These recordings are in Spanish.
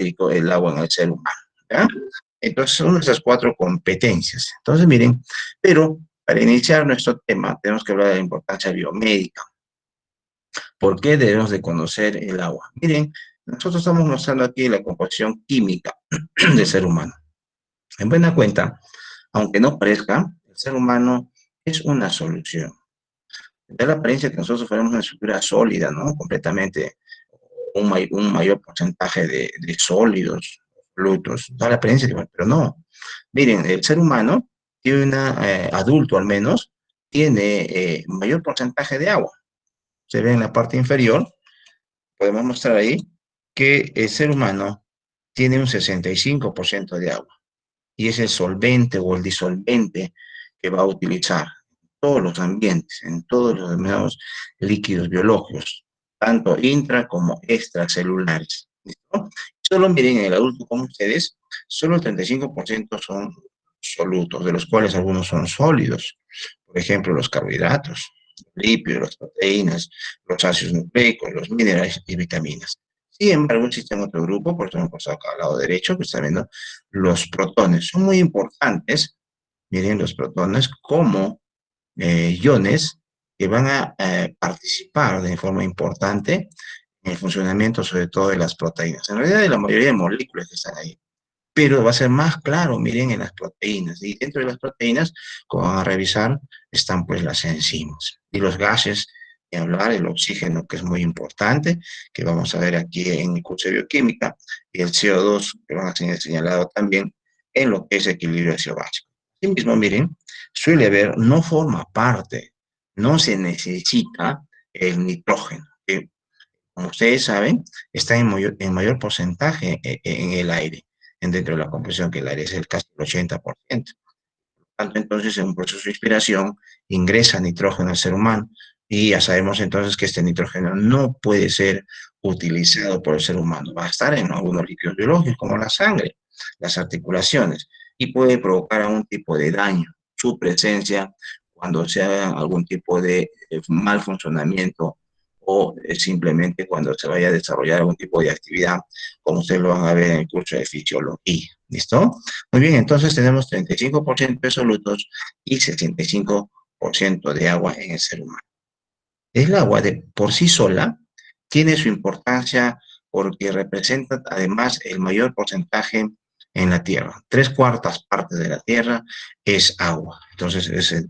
hídrico, el agua en el ser humano, ¿ya? Entonces, son esas 4 competencias. Entonces, miren, pero para iniciar nuestro tema, tenemos que hablar de la importancia biomédica. ¿Por qué debemos de conocer el agua? Miren, nosotros estamos mostrando aquí la composición química del ser humano. En buena cuenta, aunque no parezca, el ser humano es una solución. Da la apariencia que nosotros fuéramos una estructura sólida, ¿no? Completamente, un mayor porcentaje de sólidos, fluidos, da la apariencia que, pero no. Miren, el ser humano tiene adulto al menos, tiene mayor porcentaje de agua. Se ve en la parte inferior, podemos mostrar ahí que el ser humano tiene un 65% de agua y es el solvente o el disolvente que va a utilizar en todos los ambientes, en todos los denominados líquidos biológicos, tanto intra como extracelulares. ¿Listo? Solo miren en el adulto como ustedes, solo el 35% son solutos, de los cuales algunos son sólidos. Por ejemplo, los carbohidratos, los lípidos, las proteínas, los ácidos nucleicos, los minerales y vitaminas. Sin embargo, existe otro grupo, por eso hemos pasado acá al lado derecho, que está viendo los protones. Son muy importantes, miren los protones, como iones que van a participar de forma importante en el funcionamiento, sobre todo de las proteínas. En realidad, de la mayoría de moléculas que están ahí. Pero va a ser más claro, miren, en las proteínas. Y dentro de las proteínas, como van a revisar, están pues las enzimas. Y los gases, y hablar, el oxígeno, que es muy importante, que vamos a ver aquí en el curso de bioquímica, y el CO2, que van a ser señalado también en lo que es equilibrio básico. Asimismo, miren, suele haber, no forma parte, no se necesita el nitrógeno, que, como ustedes saben, está en mayor porcentaje en el aire, dentro de la composición, que el aire es el casi el 80%. Tanto entonces, en un proceso de inspiración, ingresa nitrógeno al ser humano, y ya sabemos entonces que este nitrógeno no puede ser utilizado por el ser humano. Va a estar en algunos líquidos biológicos, como la sangre, las articulaciones, y puede provocar algún tipo de daño. Su presencia, cuando se haga algún tipo de mal funcionamiento o simplemente cuando se vaya a desarrollar algún tipo de actividad, como ustedes lo van a ver en el curso de fisiología. ¿Listo? Muy bien, entonces tenemos 35% de solutos y 65% de agua en el ser humano. El agua de por sí sola tiene su importancia porque representa además el mayor porcentaje en la Tierra. 3/4 de la Tierra es agua. Entonces es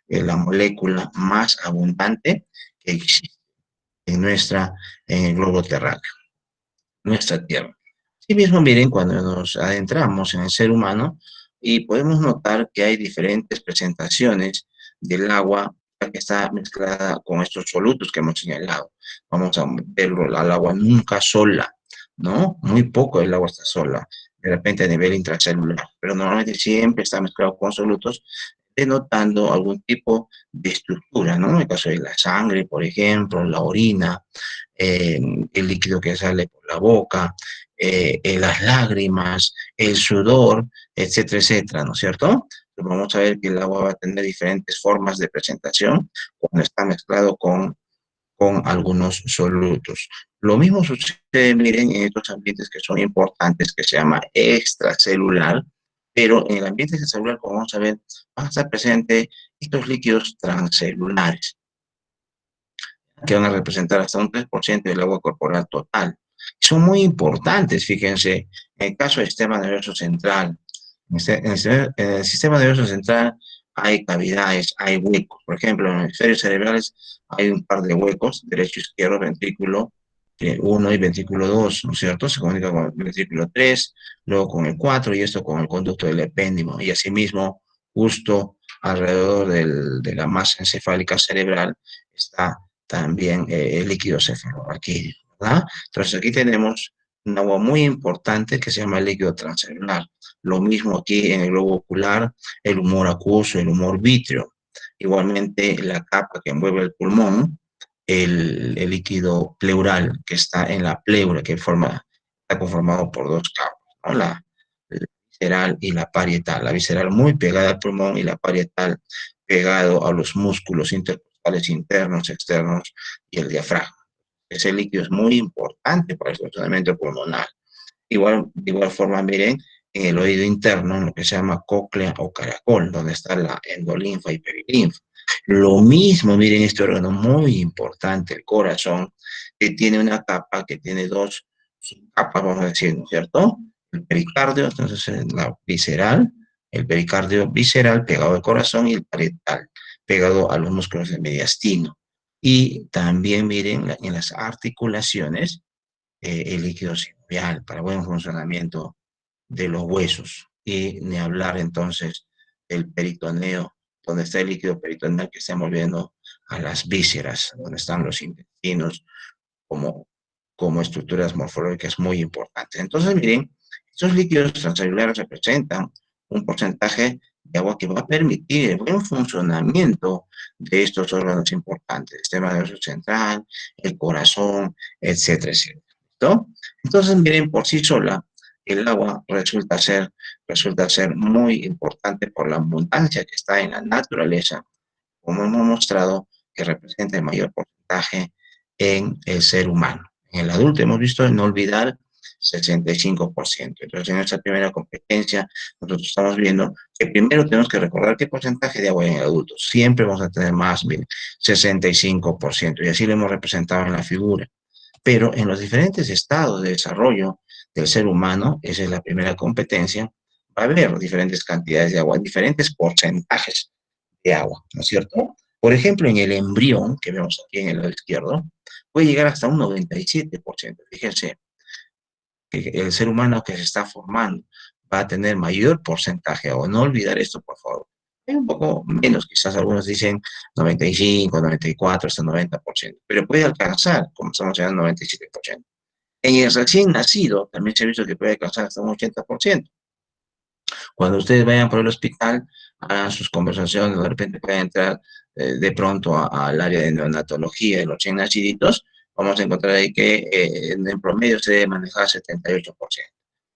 la molécula más abundante que existe en el globo terráqueo, nuestra Tierra. Asimismo, miren, cuando nos adentramos en el ser humano y podemos notar que hay diferentes presentaciones del agua que está mezclada con estos solutos que hemos señalado. Vamos a verlo al agua nunca sola, ¿no? Muy poco el agua está sola, de repente a nivel intracelular, pero normalmente siempre está mezclado con solutos, denotando algún tipo de estructura, ¿no? En el caso de la sangre, por ejemplo, la orina, el líquido que sale por la boca, las lágrimas, el sudor, etcétera, etcétera, ¿no es cierto? Vamos a ver que el agua va a tener diferentes formas de presentación cuando está mezclado con algunos solutos. Lo mismo sucede, miren, en estos ambientes que son importantes, que se llama extracelular, pero en el ambiente extracelular, como vamos a ver, van a estar presentes estos líquidos transcelulares, que van a representar hasta un 3% del agua corporal total. Son muy importantes, fíjense, en el caso del sistema nervioso central. En el sistema nervioso central hay cavidades, hay huecos. Por ejemplo, en los hemisferios cerebrales hay un par de huecos, derecho, izquierdo, ventrículo 1 y ventrículo 2, ¿no es cierto? Se comunica con el ventrículo 3, luego con el 4 y esto con el conducto del epéndimo. Y asimismo, justo alrededor de la masa encefálica cerebral está también el líquido cefalorraquídeo, ¿verdad? Entonces aquí tenemos un agua muy importante que se llama el líquido transcelular. Lo mismo aquí en el globo ocular, el humor acuoso, el humor vítreo. Igualmente la capa que envuelve el pulmón, el líquido pleural que está en la pleura, está conformado por dos capas, ¿no? La visceral y la parietal. La visceral muy pegada al pulmón y la parietal pegado a los músculos intercostales internos, externos y el diafragma. Ese líquido es muy importante para el funcionamiento pulmonar. De igual forma, miren, en el oído interno, en lo que se llama cóclea o caracol, donde está la endolinfa y perilinfa. Lo mismo, miren, este órgano muy importante, el corazón, que tiene una capa, que tiene dos capas, vamos a decir, ¿no es cierto? El pericardio, entonces la visceral, el pericardio visceral pegado al corazón y el parietal pegado a los músculos del mediastino. Y también, miren, en las articulaciones, el líquido sinovial para buen funcionamiento de los huesos. Y ni hablar entonces del peritoneo, donde está el líquido peritoneal que estamos viendo a las vísceras, donde están los intestinos como, como estructuras morfológicas muy importantes. Entonces, miren, estos líquidos transcelulares representan un porcentaje de agua que va a permitir el buen funcionamiento de estos órganos importantes, el sistema nervioso central, el corazón, etcétera, etcétera. ¿Listo? Entonces, miren, por sí sola, el agua resulta ser muy importante por la abundancia que está en la naturaleza, como hemos mostrado, que representa el mayor porcentaje en el ser humano. En el adulto hemos visto no olvidar 65%. Entonces, en esta primera competencia, nosotros estamos viendo que primero tenemos que recordar qué porcentaje de agua hay en el adulto. Siempre vamos a tener más, bien, 65%, y así lo hemos representado en la figura. Pero en los diferentes estados de desarrollo del ser humano, esa es la primera competencia, va a haber diferentes cantidades de agua, diferentes porcentajes de agua, ¿no es cierto? Por ejemplo, en el embrión, que vemos aquí en el lado izquierdo, puede llegar hasta un 97%. Fíjense, que el ser humano que se está formando va a tener mayor porcentaje de agua. No olvidar esto, por favor. Hay un poco menos, quizás algunos dicen 95, 94, hasta 90%, pero puede alcanzar, como estamos hablando, 97%. En el recién nacido también se ha visto que puede alcanzar hasta un 80%. Cuando ustedes vayan por el hospital, hagan sus conversaciones, de repente pueden entrar de pronto al área de neonatología de los recién naciditos, vamos a encontrar ahí que en promedio se debe manejar 78%.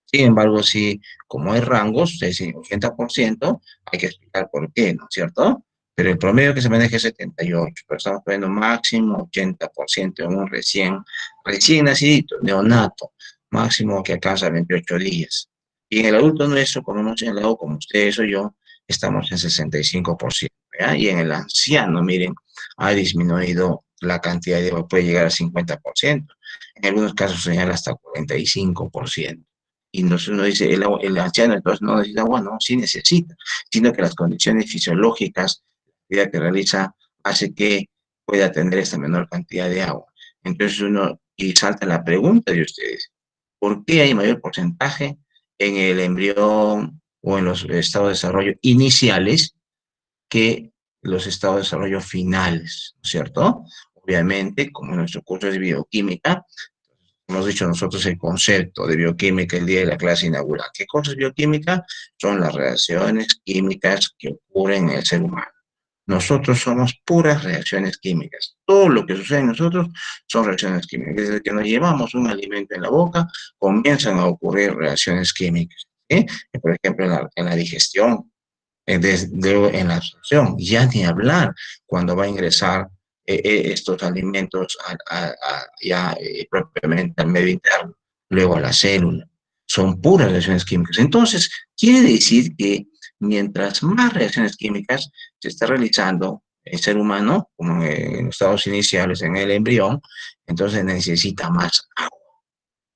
Sin embargo, si como hay rangos, ustedes dicen 80%, hay que explicar por qué, ¿no es cierto? Pero el promedio que se maneja es 78%, pero estamos poniendo máximo 80% en un recién nacidito, neonato, máximo que alcanza 28 días. Y en el adulto nuestro, como hemos señalado, como ustedes o yo, estamos en 65%. ¿Ya? Y en el anciano, miren, ha disminuido la cantidad de agua, puede llegar al 50%. En algunos casos señala hasta 45%. Y entonces uno dice, el anciano entonces no necesita agua, no, sí necesita, sino que las condiciones fisiológicas, la actividad que realiza, hace que pueda tener esta menor cantidad de agua. Entonces uno, y salta la pregunta de ustedes, ¿por qué hay mayor porcentaje en el embrión o en los estados de desarrollo iniciales que los estados de desarrollo finales, ¿no es cierto? Obviamente, como nuestro curso es bioquímica, hemos dicho nosotros el concepto de bioquímica el día de la clase inaugural. ¿Qué cosa es bioquímica? Son las reacciones químicas que ocurren en el ser humano. Nosotros somos puras reacciones químicas. Todo lo que sucede en nosotros son reacciones químicas. Desde que nos llevamos un alimento en la boca, comienzan a ocurrir reacciones químicas. ¿Sí? Por ejemplo, en la digestión, en la absorción, ya ni hablar cuando va a ingresar estos alimentos ya propiamente al medio interno, luego a la célula. Son puras reacciones químicas. Entonces, quiere decir que mientras más reacciones químicas se está realizando el ser humano, como en los estados iniciales, en el embrión, entonces necesita más agua.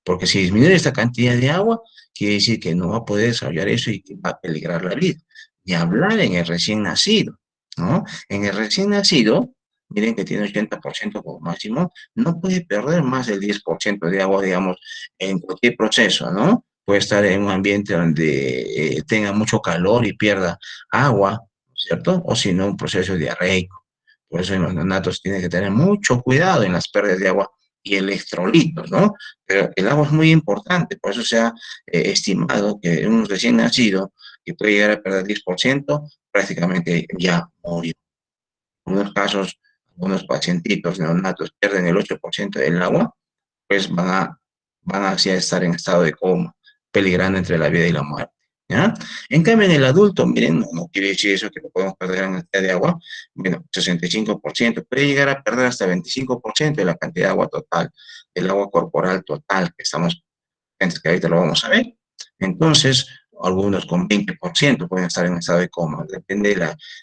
Porque si disminuye esta cantidad de agua, quiere decir que no va a poder desarrollar eso y va a peligrar la vida. Ni hablar en el recién nacido, ¿no? En el recién nacido, miren que tiene 80% como máximo, no puede perder más del 10% de agua, digamos, en cualquier proceso, ¿no? Puede estar en un ambiente donde tenga mucho calor y pierda agua, ¿cierto? O si no, un proceso diarreico. Por eso en los neonatos tienen que tener mucho cuidado en las pérdidas de agua y electrolitos, ¿no? Pero el agua es muy importante, por eso se ha estimado que un recién nacido que puede llegar a perder 10%, prácticamente ya murió. En algunos casos, algunos pacientitos neonatos pierden el 8% del agua, pues van a así estar en estado de coma, peligrando entre la vida y la muerte. ¿Ya? En cambio, en el adulto, miren, no quiere decir eso que lo podemos perder en cantidad de agua, bueno, 65%, puede llegar a perder hasta 25% de la cantidad de agua total, del agua corporal total que estamos competentes, que ahorita lo vamos a ver. Entonces, algunos con 20% pueden estar en estado de coma, depende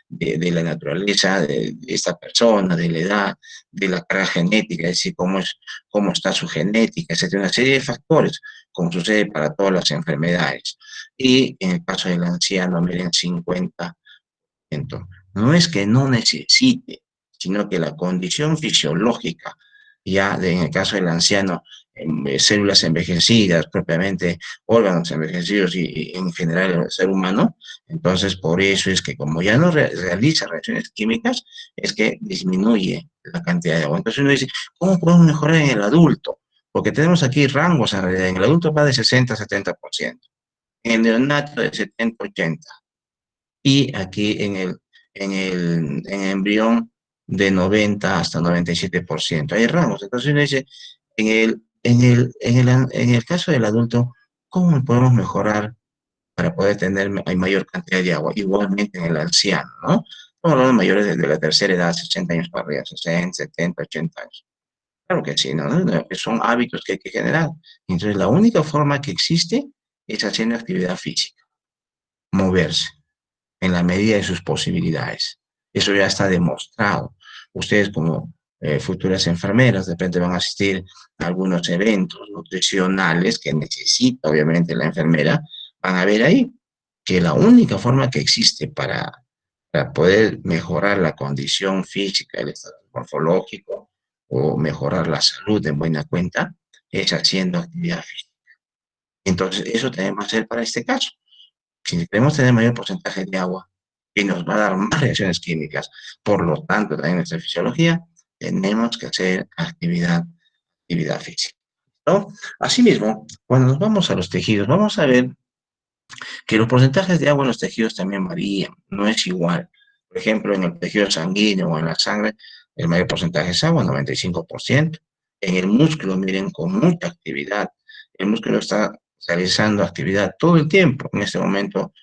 de la naturaleza de esta persona, de la edad, de la carga genética, es decir, cómo está su genética, etcétera, una serie de factores, como sucede para todas las enfermedades. Y en el caso del anciano, miren, 50%. No es que no necesite, sino que la condición fisiológica, en el caso del anciano, células envejecidas, propiamente órganos envejecidos y en general el ser humano, entonces por eso es que como ya no realiza reacciones químicas, es que disminuye la cantidad de agua. Entonces uno dice, ¿cómo podemos mejorar en el adulto? Porque tenemos aquí rangos en realidad, en el adulto va de 60 a 70%, en el neonato de 70 a 80%, y aquí en el embrión de 90 hasta 97%. Hay rangos. Entonces uno dice, en el caso del adulto, ¿cómo podemos mejorar para poder tener mayor cantidad de agua? Igualmente en el anciano, ¿no? Todos los mayores desde la tercera edad, 60 años para arriba, 60, 70, 80 años. Claro que sí, ¿no? Son hábitos que hay que generar. Entonces, la única forma que existe es haciendo actividad física, moverse en la medida de sus posibilidades. Eso ya está demostrado. Ustedes como futuras enfermeras de repente van a asistir a algunos eventos nutricionales que necesita obviamente la enfermera, van a ver ahí que la única forma que existe para poder mejorar la condición física, el estado morfológico o mejorar la salud en buena cuenta es haciendo actividad física. Entonces, eso también va a ser para este caso. Si queremos tener mayor porcentaje de agua y nos va a dar más reacciones químicas, por lo tanto, también en nuestra fisiología, tenemos que hacer actividad física, ¿no? Asimismo, cuando nos vamos a los tejidos, vamos a ver que los porcentajes de agua en los tejidos también varían, no es igual. Por ejemplo, en el tejido sanguíneo o en la sangre, el mayor porcentaje es agua, 95%. En el músculo, miren, con mucha actividad. El músculo está realizando actividad todo el tiempo. En este momento,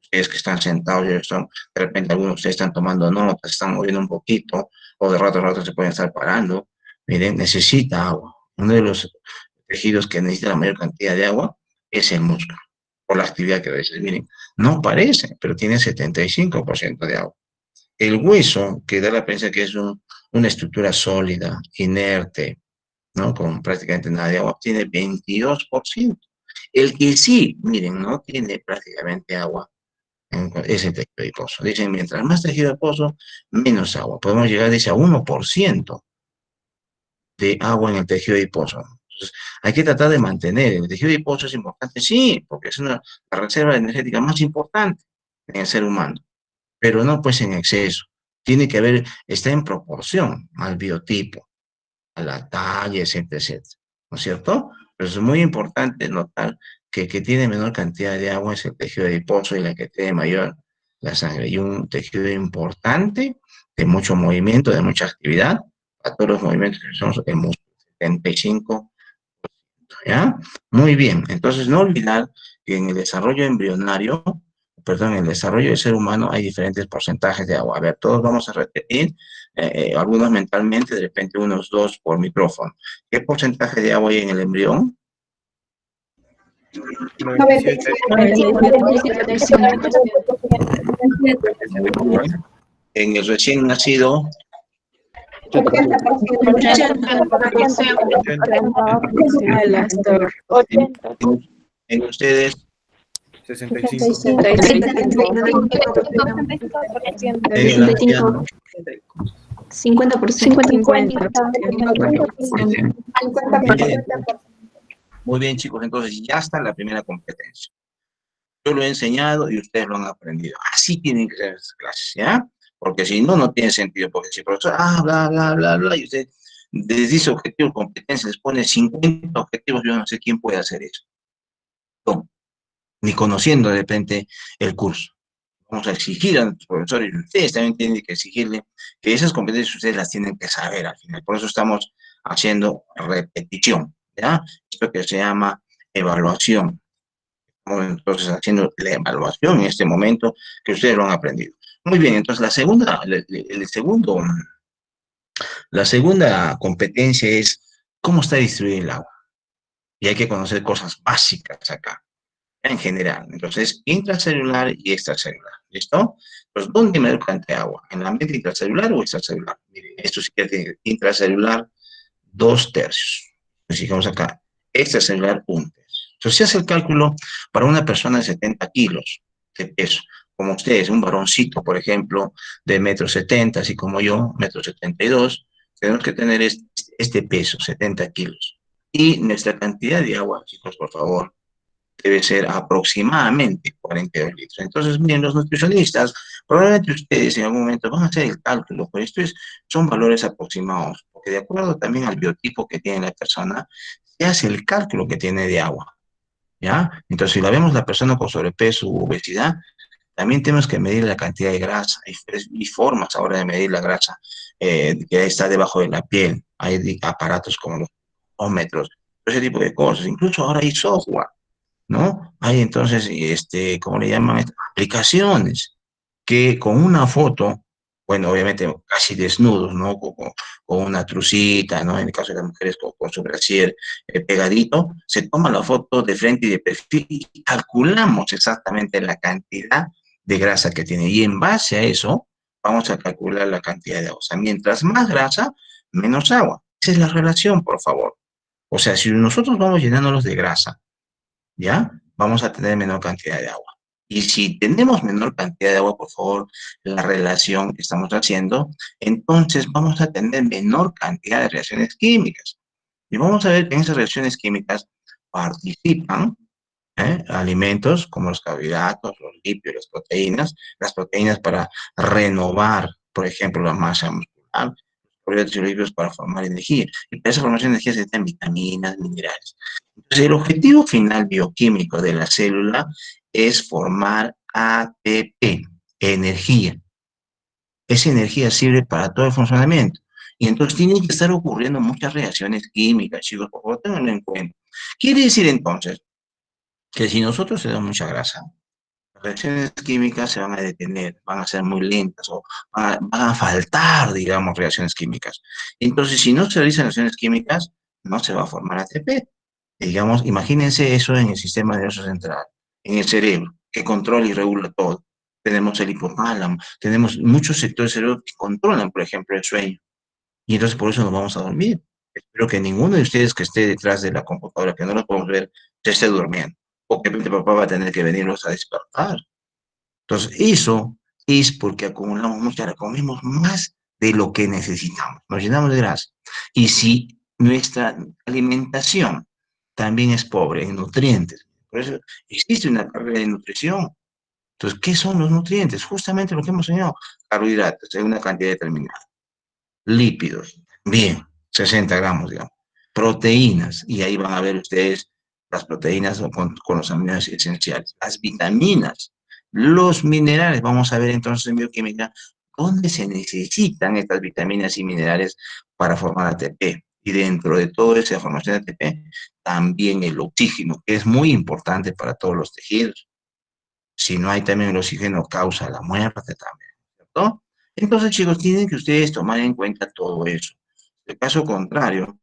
ustedes que están sentados, de repente algunos de ustedes están tomando notas, están moviendo un poquito, o de rato a rato se pueden estar parando. Miren, necesita agua. Uno de los tejidos que necesita la mayor cantidad de agua es el músculo, por la actividad que realiza. Miren, no parece, pero tiene 75% de agua. El hueso, que da la apariencia que es una estructura sólida, inerte, ¿no? Con prácticamente nada de agua, tiene 22%. El que sí, miren, no tiene prácticamente agua, es el tejido adiposo. Dicen, mientras más tejido adiposo, menos agua. Podemos llegar, dice, a 1% de agua en el tejido adiposo. Entonces, hay que tratar de mantener. El tejido adiposo es importante, sí, porque es la reserva energética más importante en el ser humano, pero no pues en exceso. Tiene que haber, está en proporción al biotipo, a la talla, etcétera, etcétera. ¿No es cierto? Pero es muy importante notar que el que tiene menor cantidad de agua es el tejido adiposo y la que tiene mayor la sangre. Y un tejido importante de mucho movimiento, de mucha actividad, a todos los movimientos que son el músculo, 75, ¿ya? Muy bien. Entonces, no olvidar que en el desarrollo embrionario, perdón, en el desarrollo del ser humano hay diferentes porcentajes de agua. A ver, todos vamos a repetir, algunos mentalmente, de repente unos dos por micrófono. ¿Qué porcentaje de agua hay en el embrión? 97. En el recién nacido, 80. en ustedes, 65. en el anciano. 50%. Muy bien, chicos, entonces ya está la primera competencia. Yo lo he enseñado y ustedes lo han aprendido. Así tienen que ser estas clases, ¿ya? Porque si no, no tiene sentido. Porque si el profesor, bla, bla, bla, bla, y usted les dice objetivos, competencia, les pone 50 objetivos, yo no sé quién puede hacer eso. No, ni conociendo de repente el curso. Vamos a exigir a nuestros profesores, y ustedes también tienen que exigirle que esas competencias ustedes las tienen que saber al final. Por eso estamos haciendo repetición, ¿ya? Esto que se llama evaluación. Estamos entonces haciendo la evaluación en este momento que ustedes lo han aprendido. Muy bien, entonces la segunda competencia es cómo está distribuido el agua. Y hay que conocer cosas básicas acá, en general. Entonces, intracelular y extracelular. ¿Listo? Entonces, ¿dónde me doy cantidad de agua? ¿En la mente intracelular o extracelular? Miren, esto sí que tiene intracelular, 2/3. Entonces, digamos acá, extracelular, 1/3. Entonces, si hace el cálculo para una persona de 70 kilos de peso, como ustedes, un varoncito, por ejemplo, de 1,70 m, así como yo, 1,72 m, tenemos que tener este peso, 70 kilos. Y nuestra cantidad de agua, chicos, por favor, debe ser aproximadamente 42 litros. Entonces, miren, los nutricionistas, probablemente ustedes en algún momento van a hacer el cálculo, pero son valores aproximados, porque de acuerdo también al biotipo que tiene la persona, se hace el cálculo que tiene de agua, ¿ya? Entonces, si la vemos la persona con sobrepeso u obesidad, también tenemos que medir la cantidad de grasa. Hay formas ahora de medir la grasa que está debajo de la piel. Hay aparatos como los ómetros, ese tipo de cosas. Incluso ahora hay software, ¿no? Hay entonces, ¿cómo le llaman? Aplicaciones que con una foto, bueno, obviamente casi desnudos, ¿no? Con una trucita, ¿no? En el caso de las mujeres con su brasier pegadito, se toma la foto de frente y de perfil y calculamos exactamente la cantidad de grasa que tiene. Y en base a eso, vamos a calcular la cantidad de agua. O sea, mientras más grasa, menos agua. Esa es la relación, por favor. O sea, si nosotros vamos llenándolos de grasa, ¿ya? Vamos a tener menor cantidad de agua. Y si tenemos menor cantidad de agua, por favor, la relación que estamos haciendo, entonces vamos a tener menor cantidad de reacciones químicas. Y vamos a ver que en esas reacciones químicas participan alimentos como los carbohidratos, los lípidos, las proteínas para renovar, por ejemplo, la masa muscular, los carbohidratos y los lípidos para formar energía. Y para esa formación de energía se necesitan vitaminas, minerales. Entonces, el objetivo final bioquímico de la célula es formar ATP, energía. Esa energía sirve para todo el funcionamiento. Y entonces tienen que estar ocurriendo muchas reacciones químicas, chicos, por favor, tenganlo en cuenta. Quiere decir entonces que si nosotros tenemos mucha grasa, las reacciones químicas se van a detener, van a ser muy lentas o van a faltar, digamos, reacciones químicas. Entonces, si no se realizan reacciones químicas, no se va a formar ATP. Digamos, imagínense eso en el sistema nervioso central, en el cerebro, que controla y regula todo. Tenemos el hipotálamo, tenemos muchos sectores del cerebro que controlan, por ejemplo, el sueño. Y entonces por eso nos vamos a dormir. Espero que ninguno de ustedes que esté detrás de la computadora, que no lo podemos ver, se esté durmiendo. O que mi papá va a tener que venirlos a despertar. Entonces, eso es porque acumulamos mucha, comemos más de lo que necesitamos. Nos llenamos de grasa. Y si nuestra alimentación también es pobre en nutrientes, por eso existe una carrera de nutrición. Entonces, ¿qué son los nutrientes? Justamente lo que hemos enseñado. Carbohidratos en una cantidad determinada. Lípidos, bien, 60 gramos, digamos. Proteínas, y ahí van a ver ustedes las proteínas con los aminoácidos esenciales. Las vitaminas, los minerales, vamos a ver entonces en bioquímica dónde se necesitan estas vitaminas y minerales para formar ATP. Y dentro de toda esa formación de ATP, también el oxígeno, que es muy importante para todos los tejidos. Si no hay también el oxígeno, causa la muerte también, ¿cierto? Entonces, chicos, tienen que ustedes tomar en cuenta todo eso. De caso contrario,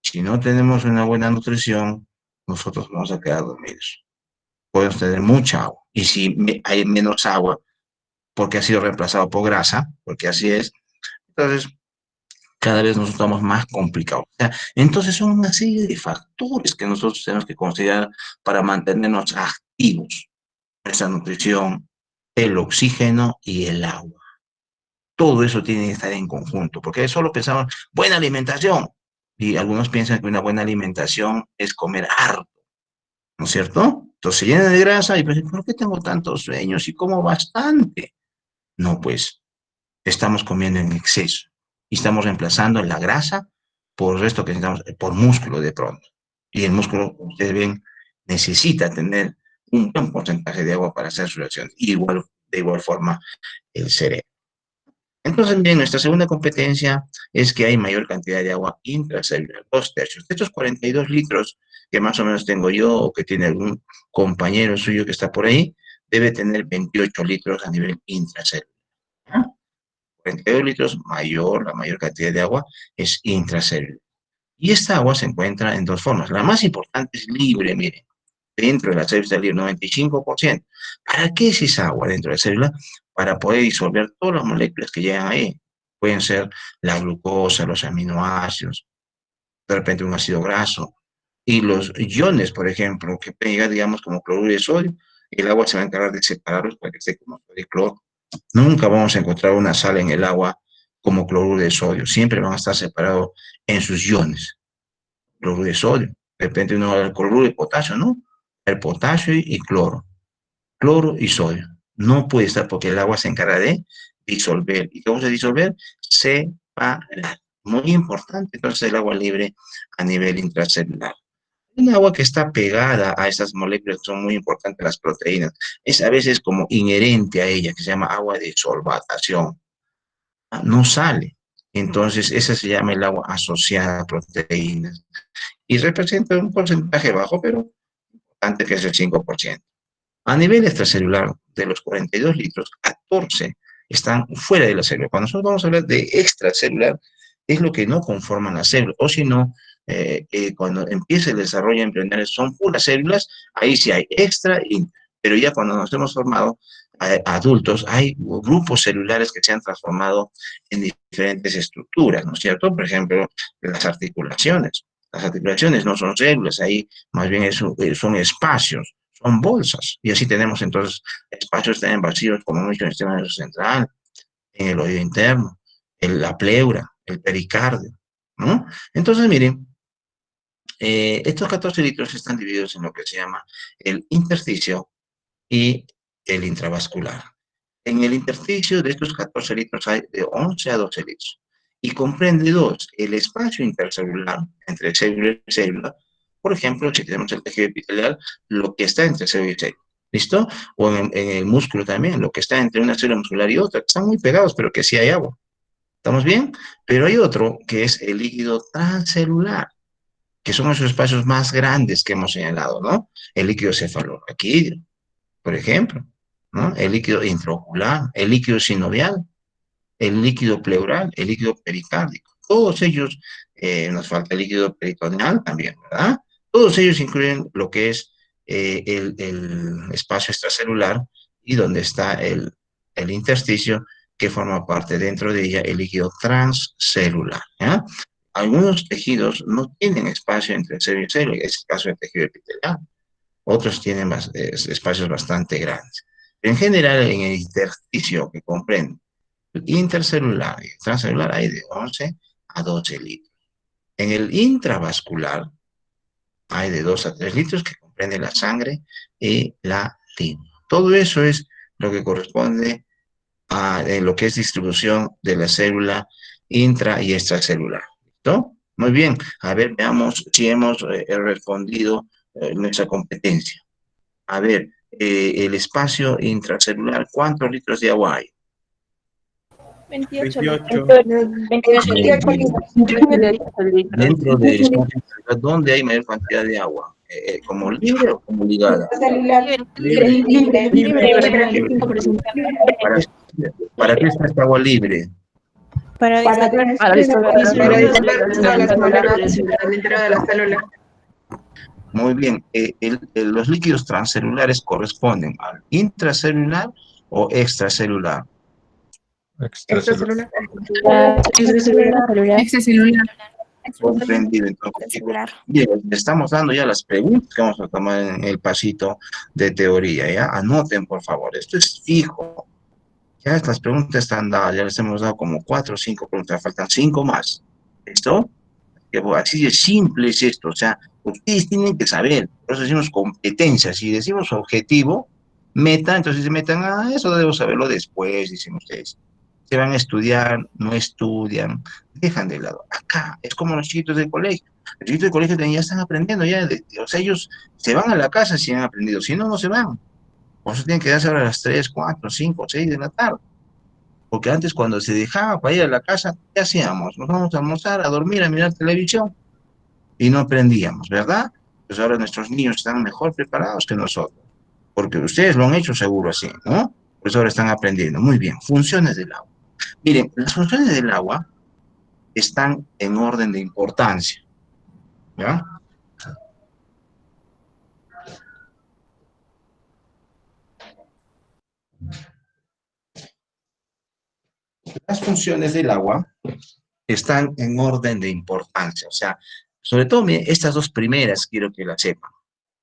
si no tenemos una buena nutrición, nosotros vamos a quedar dormidos. Podemos tener mucha agua. Y si hay menos agua, porque ha sido reemplazado por grasa, porque así es, entonces cada vez nos estamos más complicados. O sea, entonces son una serie de factores que nosotros tenemos que considerar para mantenernos activos. Nuestra nutrición, el oxígeno y el agua. Todo eso tiene que estar en conjunto, porque solo pensamos, buena alimentación. Y algunos piensan que una buena alimentación es comer harto, ¿no es cierto? Entonces se llena de grasa y pues, ¿por qué tengo tantos sueños y como bastante? No, pues estamos comiendo en exceso y estamos reemplazando la grasa por el resto que necesitamos, por músculo de pronto. Y el músculo, ustedes ven, necesita tener un buen porcentaje de agua para hacer su reacción. Y igual, de igual forma, el cerebro. Entonces, bien, nuestra segunda competencia es que hay mayor cantidad de agua intracelular, 2/3. De estos 42 litros que más o menos tengo yo o que tiene algún compañero suyo que está por ahí, debe tener 28 litros a nivel intracelular. ¿Ah? 42 litros, la mayor cantidad de agua es intracelular. Y esta agua se encuentra en dos formas. La más importante es libre, miren, dentro de la célula está libre, 95%. ¿Para qué es esa agua dentro de la célula? Para poder disolver todas las moléculas que llegan ahí. Pueden ser la glucosa, los aminoácidos, de repente un ácido graso. Y los iones, por ejemplo, que pueden llegar, digamos, como cloruro de sodio, el agua se va a encargar de separarlos para que esté como sodio y cloro. Nunca vamos a encontrar una sal en el agua como cloruro de sodio. Siempre van a estar separados en sus iones. Cloruro de sodio. De repente uno va al cloruro de potasio, ¿no? El potasio y cloro. Cloro y sodio. No puede estar porque el agua se encarga de disolver. ¿Y qué vamos a disolver? Separar. Muy importante, entonces, el agua libre a nivel intracelular. Un agua que está pegada a esas moléculas que son muy importantes, las proteínas, es a veces como inherente a ella, que se llama agua de solvatación. No sale. Entonces, esa se llama el agua asociada a proteínas. Y representa un porcentaje bajo, pero importante, que es el 5%. A nivel extracelular, de los 42 litros, 14 están fuera de la célula. Cuando nosotros vamos a hablar de extracelular, es lo que no conforman la célula, o si no, cuando empieza el desarrollo embrionario son puras células, ahí sí hay extra, pero ya cuando nos hemos formado adultos, hay grupos celulares que se han transformado en diferentes estructuras, ¿no es cierto? Por ejemplo, las articulaciones. Las articulaciones no son células, ahí más bien son espacios, son bolsas. Y así tenemos entonces espacios también vacíos, como hemos dicho, en el sistema nervioso central, en el oído interno, en la pleura, el pericardio, ¿no? Entonces, miren, estos 14 litros están divididos en lo que se llama el intersticio y el intravascular. En el intersticio de estos 14 litros hay de 11 a 12 litros. Y comprende dos, el espacio intercelular, entre célula y célula. Por ejemplo, si tenemos el tejido epitelial, lo que está entre célula y célula. ¿Listo? O en el músculo también, lo que está entre una célula muscular y otra, que están muy pegados, pero que sí hay agua. ¿Estamos bien? Pero hay otro que es el líquido transcelular, que son esos espacios más grandes que hemos señalado, ¿no? El líquido cefalorraquídeo, por ejemplo, ¿no? El líquido intraocular, el líquido sinovial, el líquido pleural, el líquido pericárdico. Todos ellos, nos falta el líquido peritoneal también, ¿verdad? Todos ellos incluyen lo que es el espacio extracelular y donde está el intersticio que forma parte dentro de ella el líquido transcelular, ¿ya? Algunos tejidos no tienen espacio entre célula y célula, es el caso del tejido epitelial. Otros tienen espacios bastante grandes. En general, en el intersticio que comprende el intercelular y el transcelular hay de 11 a 12 litros. En el intravascular hay de 2 a 3 litros que comprende la sangre y la linfa. Todo eso es lo que corresponde a lo que es distribución de la célula intra y extracelular. ¿Listo? Muy bien. A ver, veamos si hemos respondido nuestra competencia. A ver, el espacio intracelular, ¿cuántos litros de agua hay? 28 28. litros. 28 litros. Dentro del espacio intracelular, ¿dónde hay mayor cantidad de agua? ¿Como libre o como ligada? Celular Libre. ¿Para, para qué está esta agua libre? para Para disolver las moléculas dentro de la célula. Muy bien. Los líquidos transcelulares corresponden al intracelular o extracelular. Extracelular. Extracelular. Comprendido. Entonces, chicos, bien, le estamos dando ya las preguntas que vamos a tomar en el pasito de teoría, ¿ya? Anoten, por favor. Esto es fijo. Ya estas preguntas están dadas, ya les hemos dado como 4 o 5 preguntas, faltan 5 más. ¿Listo? Así de simple es esto, o sea, ustedes tienen que saber, por eso decimos competencia, si decimos objetivo, meta, entonces se metan, eso debo saberlo después, dicen ustedes. Se van a estudiar, no estudian, dejan de lado. Acá es como los chiquitos del colegio. Los chiquitos del colegio ya están aprendiendo, o sea, ellos se van a la casa si han aprendido, si no, no se van. Por eso tienen que darse ahora a las 3, 4, 5, 6 de la tarde. Porque antes cuando se dejaba para ir a la casa, ¿qué hacíamos? Nos vamos a almorzar, a dormir, a mirar televisión y no aprendíamos, ¿verdad? Pues ahora nuestros niños están mejor preparados que nosotros, porque ustedes lo han hecho seguro así, ¿no? Pues ahora están aprendiendo. Muy bien, funciones del agua. Miren, las funciones del agua están en orden de importancia. ¿Ya? Las funciones del agua están en orden de importancia, o sea, sobre todo miren, estas dos primeras quiero que las sepan.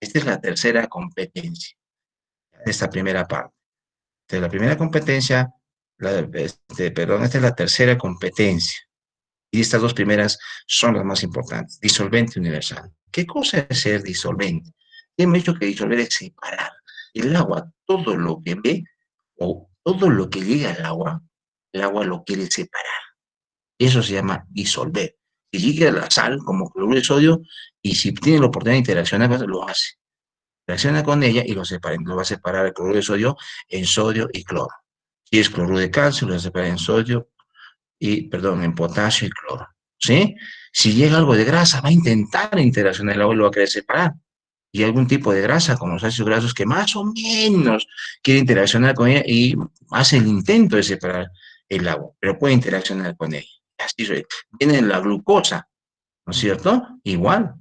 Esta es la tercera competencia de esta primera parte. De la primera competencia, perdón, esta es la tercera competencia. Y estas dos primeras son las más importantes. Disolvente universal. ¿Qué cosa es ser disolvente? Hemos dicho que disolver es separar. El agua, todo lo que ve o todo lo que llega al agua, el agua lo quiere separar. Eso se llama disolver. Si llega la sal, como cloruro de sodio, y si tiene la oportunidad de interaccionar, lo hace. Reacciona con ella y lo separa. Lo va a separar el cloruro de sodio en sodio y cloro. Si es cloruro de calcio, lo va a separar en sodio y, perdón, en potasio y cloro. ¿Sí? Si llega algo de grasa, va a intentar interaccionar el agua y lo va a querer separar. Y algún tipo de grasa, como los ácidos grasos, que más o menos quiere interaccionar con ella y hace el intento de separar el agua, pero puede interaccionar con ella. Así viene la glucosa, ¿no es cierto? Igual,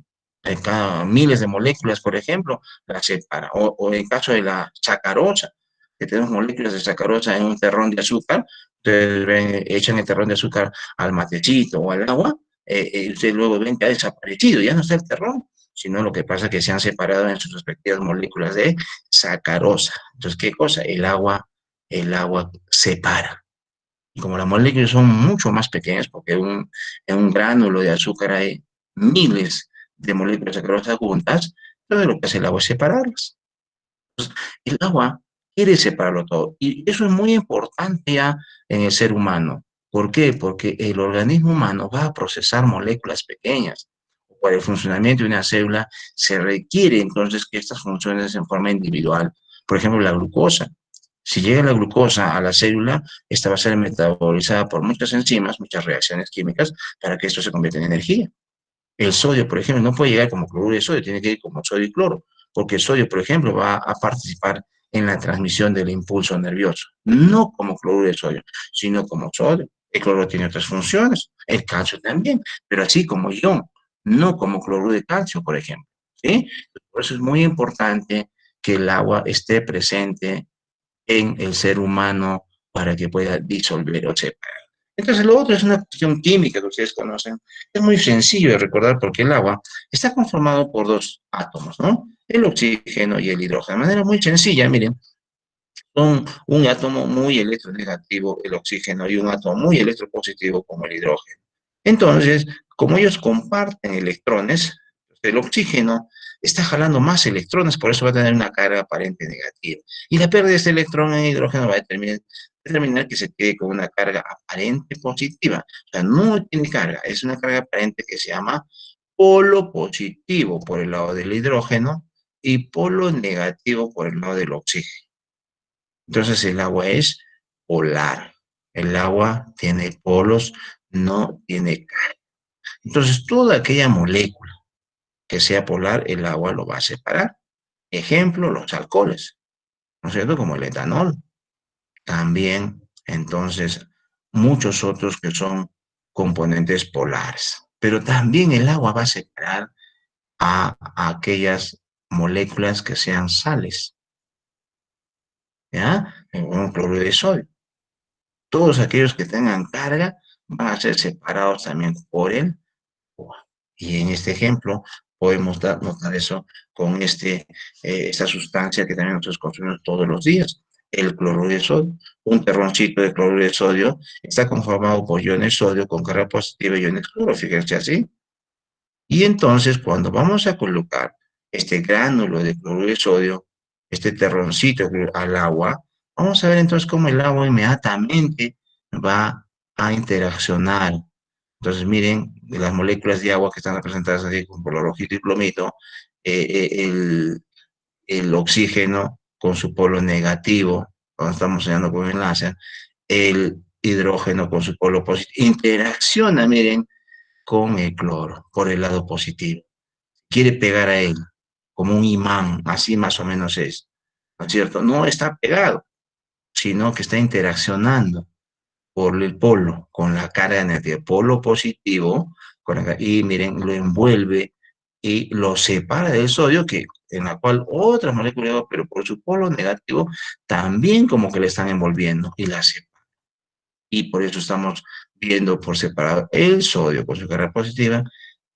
cada miles de moléculas, por ejemplo, la separa. O en el caso de la sacarosa, que tenemos moléculas de sacarosa en un terrón de azúcar, ustedes ven, echan el terrón de azúcar al matecito o al agua, ustedes luego ven que ha desaparecido, ya no está el terrón, sino lo que pasa es que se han separado en sus respectivas moléculas de sacarosa. Entonces, ¿qué cosa? El agua separa. Y como las moléculas son mucho más pequeñas, porque en un gránulo de azúcar hay miles de moléculas sacarosas juntas, entonces lo que hace el agua es separarlas. El agua quiere separarlo todo. Y eso es muy importante ya en el ser humano. ¿Por qué? Porque el organismo humano va a procesar moléculas pequeñas. Para el funcionamiento de una célula se requiere entonces que estas funciones en forma individual. Por ejemplo, la glucosa. Si llega la glucosa a la célula, esta va a ser metabolizada por muchas enzimas, muchas reacciones químicas, para que esto se convierta en energía. El sodio, por ejemplo, no puede llegar como cloruro de sodio, tiene que ir como sodio y cloro, porque el sodio, por ejemplo, va a participar en la transmisión del impulso nervioso, no como cloruro de sodio, sino como sodio. El cloro tiene otras funciones, el calcio también, pero así como ion, no como cloruro de calcio, por ejemplo. ¿Sí? Por eso es muy importante que el agua esté presente en el ser humano para que pueda disolver o separar. Entonces, lo otro es una cuestión química que ustedes conocen. Es muy sencillo de recordar porque el agua está conformado por dos átomos, ¿no? El oxígeno y el hidrógeno. De manera muy sencilla, miren, son un átomo muy electronegativo, el oxígeno, y un átomo muy electropositivo como el hidrógeno. Entonces, como ellos comparten electrones, el oxígeno está jalando más electrones, por eso va a tener una carga aparente negativa. Y la pérdida de este electrón en hidrógeno va a determinar que se quede con una carga aparente positiva. O sea, no tiene carga, es una carga aparente que se llama polo positivo por el lado del hidrógeno y polo negativo por el lado del oxígeno. Entonces el agua es polar. El agua tiene polos, no tiene carga. Entonces toda aquella molécula que sea polar, el agua lo va a separar. Ejemplo, los alcoholes, ¿no es cierto? Como el etanol. También, entonces, muchos otros que son componentes polares. Pero también el agua va a separar a aquellas moléculas que sean sales, ¿ya? Un cloruro de sodio. Todos aquellos que tengan carga van a ser separados también por el agua. Y en este ejemplo podemos notar eso con esta sustancia que también nosotros consumimos todos los días, el cloruro de sodio. Un terroncito de cloruro de sodio está conformado por iones sodio con carga positiva y iones cloro, fíjense así. Y entonces cuando vamos a colocar este gránulo de cloruro de sodio, este terroncito al agua, vamos a ver entonces cómo el agua inmediatamente va a interaccionar. Entonces, miren, las moléculas de agua que están representadas aquí con color rojito y plomito, eh, eh, el, el oxígeno con su polo negativo, cuando estamos señalando con el láser, el hidrógeno con su polo positivo, interacciona, miren, con el cloro por el lado positivo. Quiere pegar a él como un imán, así más o menos es, ¿no es cierto? No está pegado, sino que está interaccionando por el polo, con la carga negativa, polo positivo, y miren, lo envuelve y lo separa del sodio, en la cual otras moléculas de agua, pero por su polo negativo, también como que le están envolviendo y la separan. Y por eso estamos viendo por separado el sodio con su carga positiva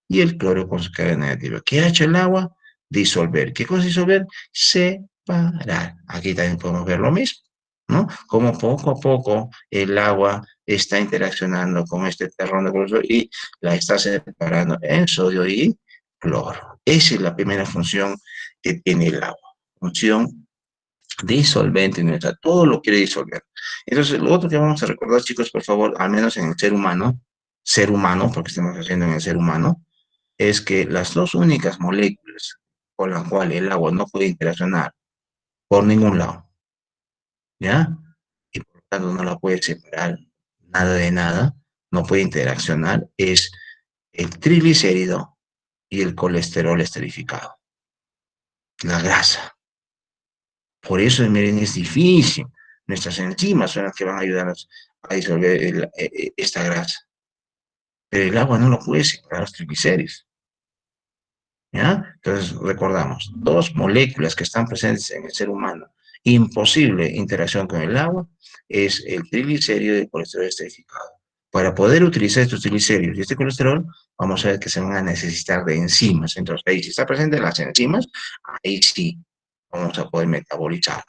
y el cloro con su carga negativa. ¿Qué ha hecho el agua? Disolver. ¿Qué cosa es disolver? Separar. Aquí también podemos ver lo mismo, ¿no? Como poco a poco el agua está interaccionando con este terrón de cloro y la está separando en sodio y cloro. Esa es la primera función que tiene el agua. Función disolvente nuestra, todo lo quiere disolver. Entonces, lo otro que vamos a recordar, chicos, por favor, al menos en el ser humano, porque estamos haciendo en el ser humano, es que las dos únicas moléculas con las cuales el agua no puede interaccionar por ningún lado, ¿ya? Y por lo tanto no la puede separar nada de nada, no puede interaccionar, es el triglicérido y el colesterol esterificado, la grasa. Por eso, miren, es difícil. Nuestras enzimas son las que van a ayudarnos a disolver esta grasa. Pero el agua no lo puede separar los triglicéridos. ¿Ya? Entonces, recordamos, dos moléculas que están presentes en el ser humano, imposible interacción con el agua, es el triglicérido y el colesterol esterificado. Para poder utilizar estos triglicéridos y este colesterol, vamos a ver que se van a necesitar de enzimas. Entonces, ahí si está presente las enzimas, ahí sí vamos a poder metabolizar.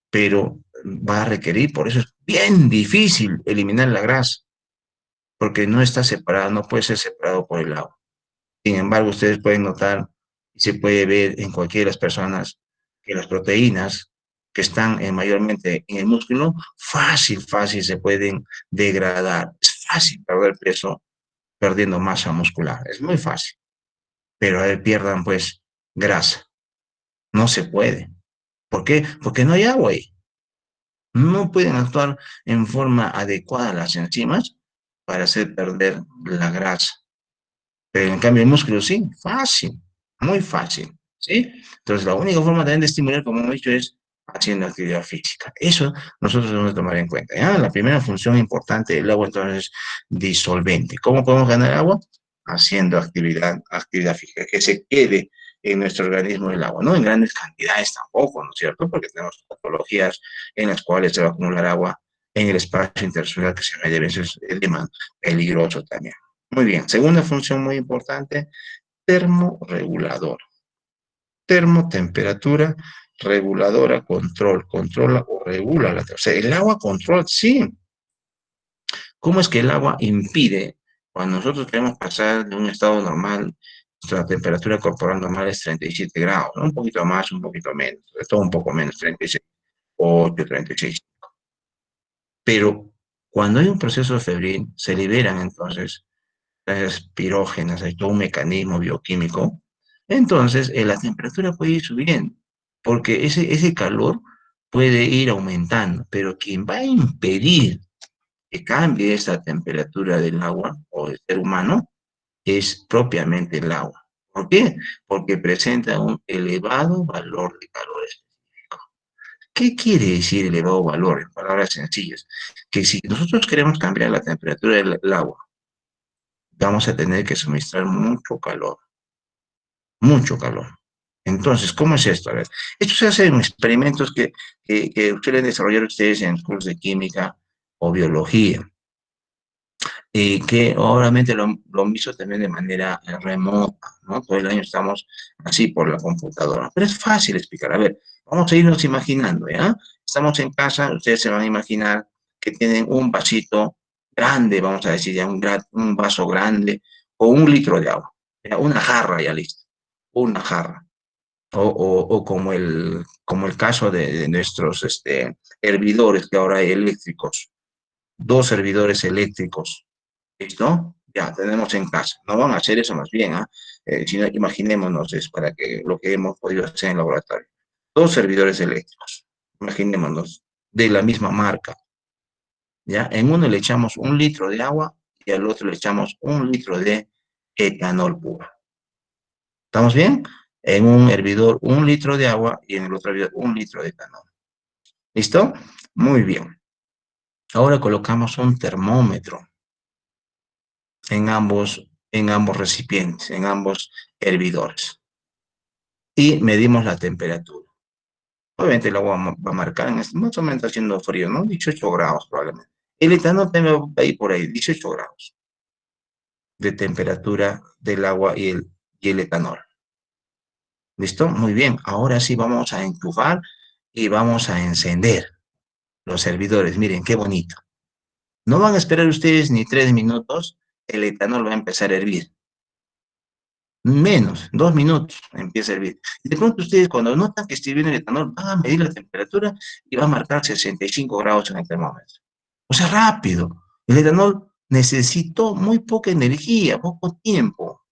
Pero va a requerir, por eso es bien difícil eliminar la grasa, porque no está separada, no puede ser separado por el agua. Sin embargo, ustedes pueden notar, y se puede ver en cualquiera de las personas, que las proteínas que están mayormente en el músculo, fácil se pueden degradar. Es fácil perder peso perdiendo masa muscular, es muy fácil. Pero a ver, pierdan pues grasa. No se puede. ¿Por qué? Porque no hay agua ahí. No pueden actuar en forma adecuada las enzimas para hacer perder la grasa. Pero en cambio el músculo sí, fácil, muy fácil, ¿sí? Entonces la única forma también de estimular, como hemos dicho, es haciendo actividad física. Eso nosotros debemos de tomar en cuenta. ¿Ya? La primera función importante del agua entonces es disolvente. ¿Cómo podemos ganar agua? Haciendo actividad física, que se quede en nuestro organismo el agua, no en grandes cantidades tampoco, ¿no es cierto? Porque tenemos patologías en las cuales se va a acumular agua en el espacio intercelular que se media veces es peligroso también. Muy bien, segunda función muy importante, termorregulador. Termotemperatura reguladora, controla o regula la temperatura. O sea, el agua controla, sí. ¿Cómo es que el agua impide, cuando nosotros queremos pasar de un estado normal, nuestra temperatura corporal normal es 37 grados, ¿no? Un poquito más, un poquito menos, sobre todo un poco menos, 36,8, 36. Pero cuando hay un proceso febril, se liberan entonces las pirógenas, hay todo un mecanismo bioquímico, entonces la temperatura puede ir subiendo, porque ese calor puede ir aumentando, pero quien va a impedir que cambie esta temperatura del agua o del ser humano es propiamente el agua. ¿Por qué? Porque presenta un elevado valor de calor específico. ¿Qué quiere decir elevado valor? En palabras sencillas, que si nosotros queremos cambiar la temperatura del agua, vamos a tener que suministrar mucho calor, mucho calor. Entonces, ¿cómo es esto? A ver, esto se hace en experimentos que suelen desarrollar ustedes en cursos de química o biología, y que obviamente lo han visto también de manera remota, ¿no? Todo el año estamos así por la computadora, pero es fácil explicar. A ver, vamos a irnos imaginando, ¿ya? Estamos en casa, ustedes se van a imaginar que tienen un vasito grande, vamos a decir, ya un vaso grande, o 1 litro de agua, ¿ya? Una jarra ya listo, una jarra. O como el caso de nuestros hervidores que ahora hay eléctricos, 2 hervidores eléctricos. ¿Listo? Ya, tenemos en casa. No van a hacer eso más bien, ¿ah? Sino imaginémonos, es para que lo que hemos podido hacer en el laboratorio. 2 servidores eléctricos, imaginémonos, de la misma marca, ¿ya? En uno le echamos 1 litro de agua y al otro le echamos 1 litro de etanol puro. ¿Estamos bien? En un hervidor 1 litro de agua y en el otro hervidor 1 litro de etanol. ¿Listo? Muy bien. Ahora colocamos un termómetro en ambos en ambos recipientes, en ambos hervidores. Y medimos la temperatura. Obviamente el agua va a marcar, más o menos haciendo frío, ¿no? 18 grados probablemente. El etanol también va a ir por ahí, 18 grados de temperatura del agua y el etanol. ¿Listo? Muy bien. Ahora sí vamos a enchufar y vamos a encender los servidores. Miren, qué bonito. No van a esperar ustedes ni 3 minutos, el etanol va a empezar a hervir. Menos, 2 minutos empieza a hervir. Y de pronto ustedes cuando notan que esté hirviendo el etanol, van a medir la temperatura y va a marcar 65 grados en el termómetro. O sea, rápido. El etanol necesitó muy poca energía, poco tiempo,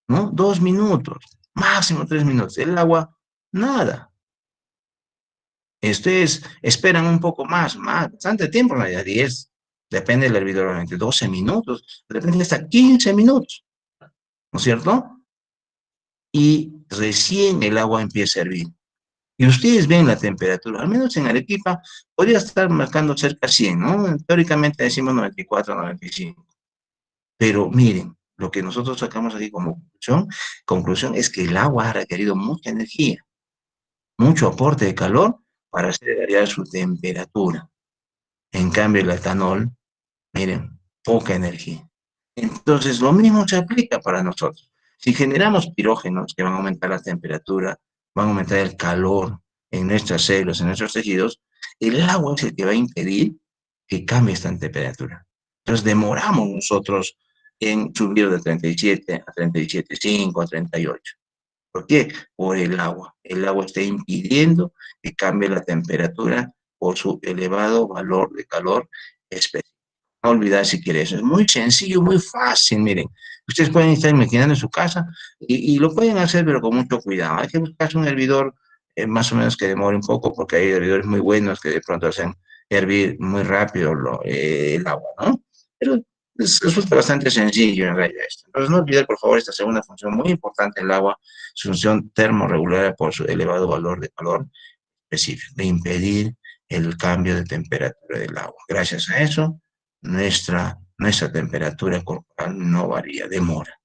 ¿no? 2 minutos, máximo 3 minutos. El agua, nada. Ustedes esperan un poco más, bastante tiempo, ¿no? Ya 10, depende del hervidor, obviamente, 12 minutos, depende hasta 15 minutos, ¿no es cierto? Y recién el agua empieza a hervir. Y ustedes ven la temperatura, al menos en Arequipa, podría estar marcando cerca de 100, ¿no? Teóricamente decimos 94, 95. Pero miren, lo que nosotros sacamos aquí como conclusión es que el agua ha requerido mucha energía, mucho aporte de calor para hacer variar su temperatura. En cambio, el etanol, miren, poca energía. Entonces, lo mismo se aplica para nosotros. Si generamos pirógenos que van a aumentar la temperatura, van a aumentar el calor en nuestras células, en nuestros tejidos, el agua es el que va a impedir que cambie esta temperatura. Entonces, demoramos nosotros en subir de 37 a 37,5 a 38. ¿Por qué? Por el agua. El agua está impidiendo que cambie la temperatura por su elevado valor de calor específico. No olvidar si quieres. Es muy sencillo, muy fácil, miren. Ustedes pueden estar imaginando en su casa y lo pueden hacer, pero con mucho cuidado. Hay que buscar un hervidor más o menos que demore un poco, porque hay hervidores muy buenos que de pronto hacen hervir muy rápido el agua, ¿no? Pero resulta bastante sencillo en realidad esto. Entonces, no olvidar, por favor, esta segunda función muy importante del agua, su función termorregular por su elevado valor de calor específico, de impedir el cambio de temperatura del agua. Gracias a eso, nuestra temperatura corporal no varía, demora.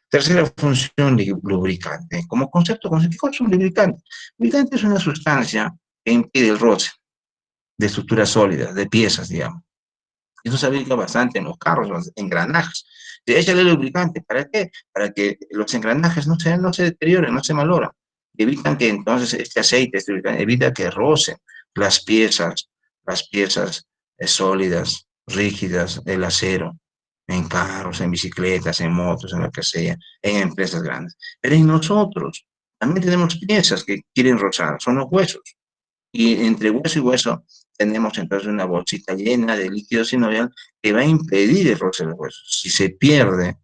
Tercera función, lubricante. Como concepto, ¿qué es un lubricante? Lubricante es una sustancia que impide el roce de estructuras sólidas, de piezas, digamos. Eso se aplica bastante en los carros, los engranajes. Échale lubricante, ¿para qué? Para que los engranajes no se deterioren, no se maloran. Evitan que entonces este aceite, este lubricante, evita que rocen las piezas sólidas, rígidas del acero, en carros, en bicicletas, en motos, en lo que sea, en empresas grandes. Pero en nosotros también tenemos piezas que quieren rozar, son los huesos. Y entre hueso y hueso tenemos entonces una bolsita llena de líquido sinovial que va a impedir el roce de los huesos. Si se pierde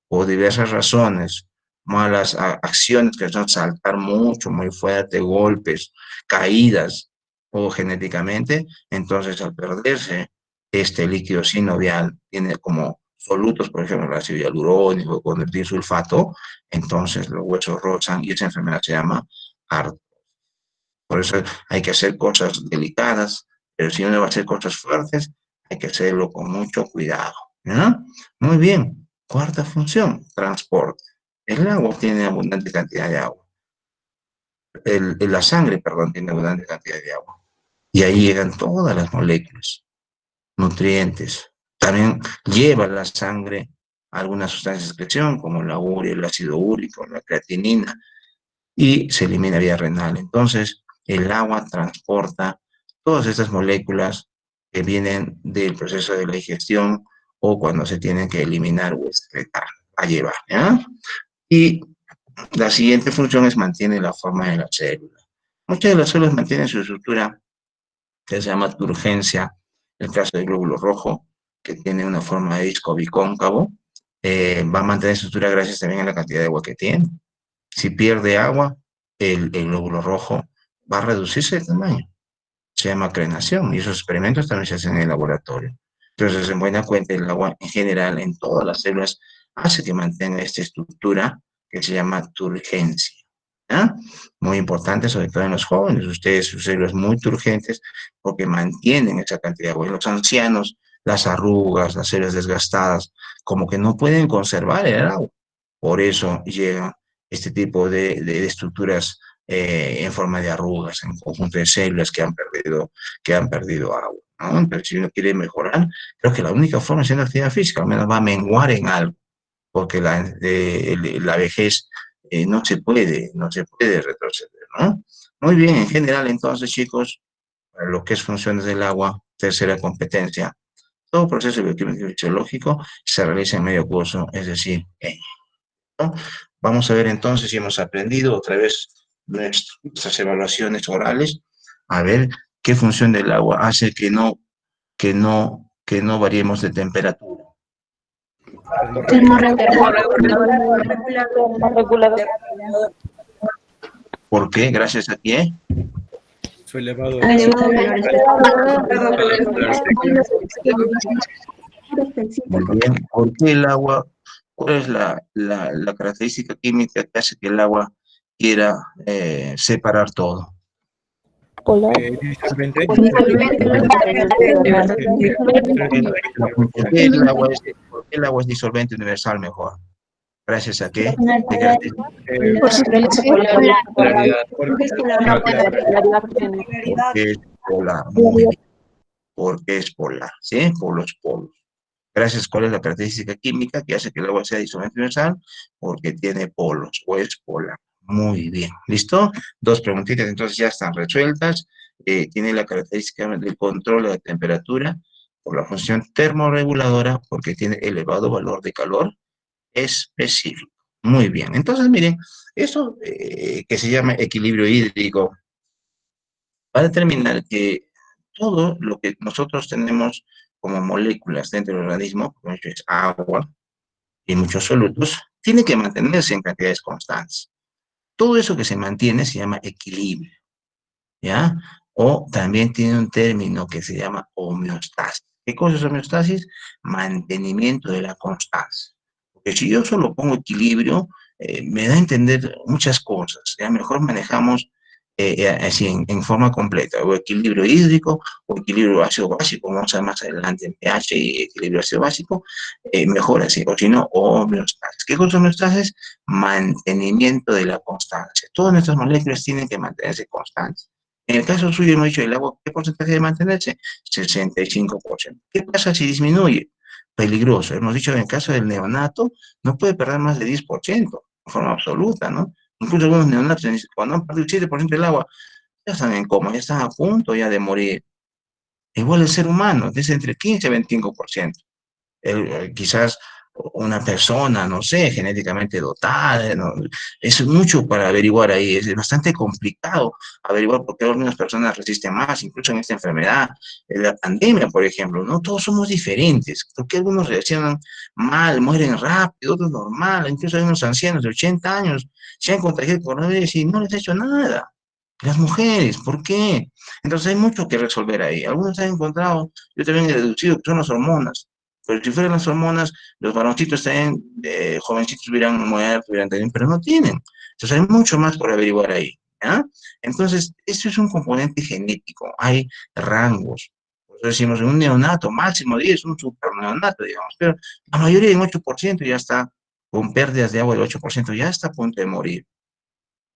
por diversas razones, malas acciones que son saltar mucho, muy fuerte, golpes, caídas o genéticamente, entonces al perderse este líquido sinovial, tiene como solutos, por ejemplo, el ácido hialurónico con el disulfato, entonces los huesos rozan y esa enfermedad se llama artrosis. Por eso hay que hacer cosas delicadas, pero si uno va a hacer cosas fuertes, hay que hacerlo con mucho cuidado. ¿Ya? Muy bien. Cuarta función, transporte. El agua tiene abundante cantidad de agua. La sangre, perdón, tiene abundante cantidad de agua. Y ahí llegan todas las moléculas, nutrientes. También lleva la sangre algunas sustancias de excreción, como la urea, el ácido úrico, la creatinina, y se elimina vía renal. Entonces, el agua transporta todas estas moléculas que vienen del proceso de la digestión o cuando se tienen que eliminar o excretar, a llevar, ¿ya? Y la siguiente función es mantener la forma de la célula. Muchas de las células mantienen su estructura que se llama turgencia. El caso del glóbulo rojo, que tiene una forma de disco bicóncavo, va a mantener su estructura gracias también a la cantidad de agua que tiene. Si pierde agua, el glóbulo rojo va a reducirse de tamaño. Se llama crenación y esos experimentos también se hacen en el laboratorio. Entonces, en buena cuenta, el agua en general, en todas las células, hace que mantenga esta estructura que se llama turgencia. ¿Ya? Muy importante, sobre todo en los jóvenes. Ustedes, sus células muy turgentes porque mantienen esa cantidad de agua. En los ancianos las arrugas, las células desgastadas, como que no pueden conservar el agua. Por eso llegan este tipo de estructuras en forma de arrugas, en conjunto de células que han perdido agua, ¿no? Entonces, si uno quiere mejorar, creo que la única forma es hacer actividad física, al menos va a menguar en algo, porque la vejez no se puede retroceder, ¿no? Muy bien, en general, entonces, chicos, para lo que es funciones del agua, tercera competencia, todo proceso bioquímico y fisiológico se realiza en medio acuoso, es decir, ¿no? Vamos a ver entonces si hemos aprendido otra vez nuestras evaluaciones orales, a ver qué función del agua hace que no variemos de temperatura. Termorregulador. ¿Por qué? ¿Gracias a quién? Su elevado. Muy bien. ¿Por qué el agua? ¿Cuál es la característica química que hace que el agua quiera separar todo? Disolvente. ¿Por qué el agua es disolvente universal mejor? ¿Gracias a qué? Por su Polaridad. Porque es polar. Muy bien. Porque es polar, ¿sí? Por los polos. Gracias, ¿cuál es la característica química que hace que el agua sea disolvente universal? Porque tiene polos, o es polar. Muy bien, ¿listo? Dos preguntitas, entonces ya están resueltas. Tiene la característica del control de la temperatura por la función termorreguladora, porque tiene elevado valor de calor específico. Muy bien, entonces miren, eso que se llama equilibrio hídrico va a determinar que todo lo que nosotros tenemos como moléculas dentro del organismo, como es agua y muchos solutos, tiene que mantenerse en cantidades constantes. Todo eso que se mantiene se llama equilibrio, ¿ya? O también tiene un término que se llama homeostasis. ¿Qué cosa es homeostasis? Mantenimiento de la constancia. Porque si yo solo pongo equilibrio, me da a entender muchas cosas. Ya mejor manejamos así en forma completa, o equilibrio hídrico, o equilibrio ácido básico, vamos a ver más adelante en pH y equilibrio ácido básico, mejor así, o si no, homeostasis. ¿Qué cosa es homeostasis? Mantenimiento de la constancia. Todas nuestras moléculas tienen que mantenerse constantes. En el caso suyo, hemos dicho, el agua, ¿qué porcentaje de mantenerse? 65%. ¿Qué pasa si disminuye? Peligroso. Hemos dicho que en el caso del neonato, no puede perder más de 10%, de forma absoluta, ¿no? Incluso algunos neonatos, cuando han perdido el 7% del agua, ya están en coma, ya están a punto ya de morir. Igual el ser humano, es entre 15 y 25%. Quizás una persona, no sé, genéticamente dotada, ¿no? Es mucho para averiguar ahí, es bastante complicado averiguar por qué algunas personas resisten más, incluso en esta enfermedad, en la pandemia, por ejemplo, ¿no? Todos somos diferentes, por qué algunos reaccionan mal, mueren rápido, otros normal, incluso hay unos ancianos de 80 años, se han contagiado con coronavirus y no les ha hecho nada. Las mujeres, ¿por qué? Entonces hay mucho que resolver ahí. Algunos han encontrado, yo también he deducido que son las hormonas. Pero si fueran las hormonas, los varoncitos también, jovencitos hubieran muerto, hubieran tenido, pero no tienen. Entonces hay mucho más por averiguar ahí, ¿ya? Entonces, esto es un componente genético, hay rangos. Por eso decimos, un neonato, máximo 10, un super neonato, digamos, pero la mayoría en 8% ya está con pérdidas de agua del 8%, ya está a punto de morir.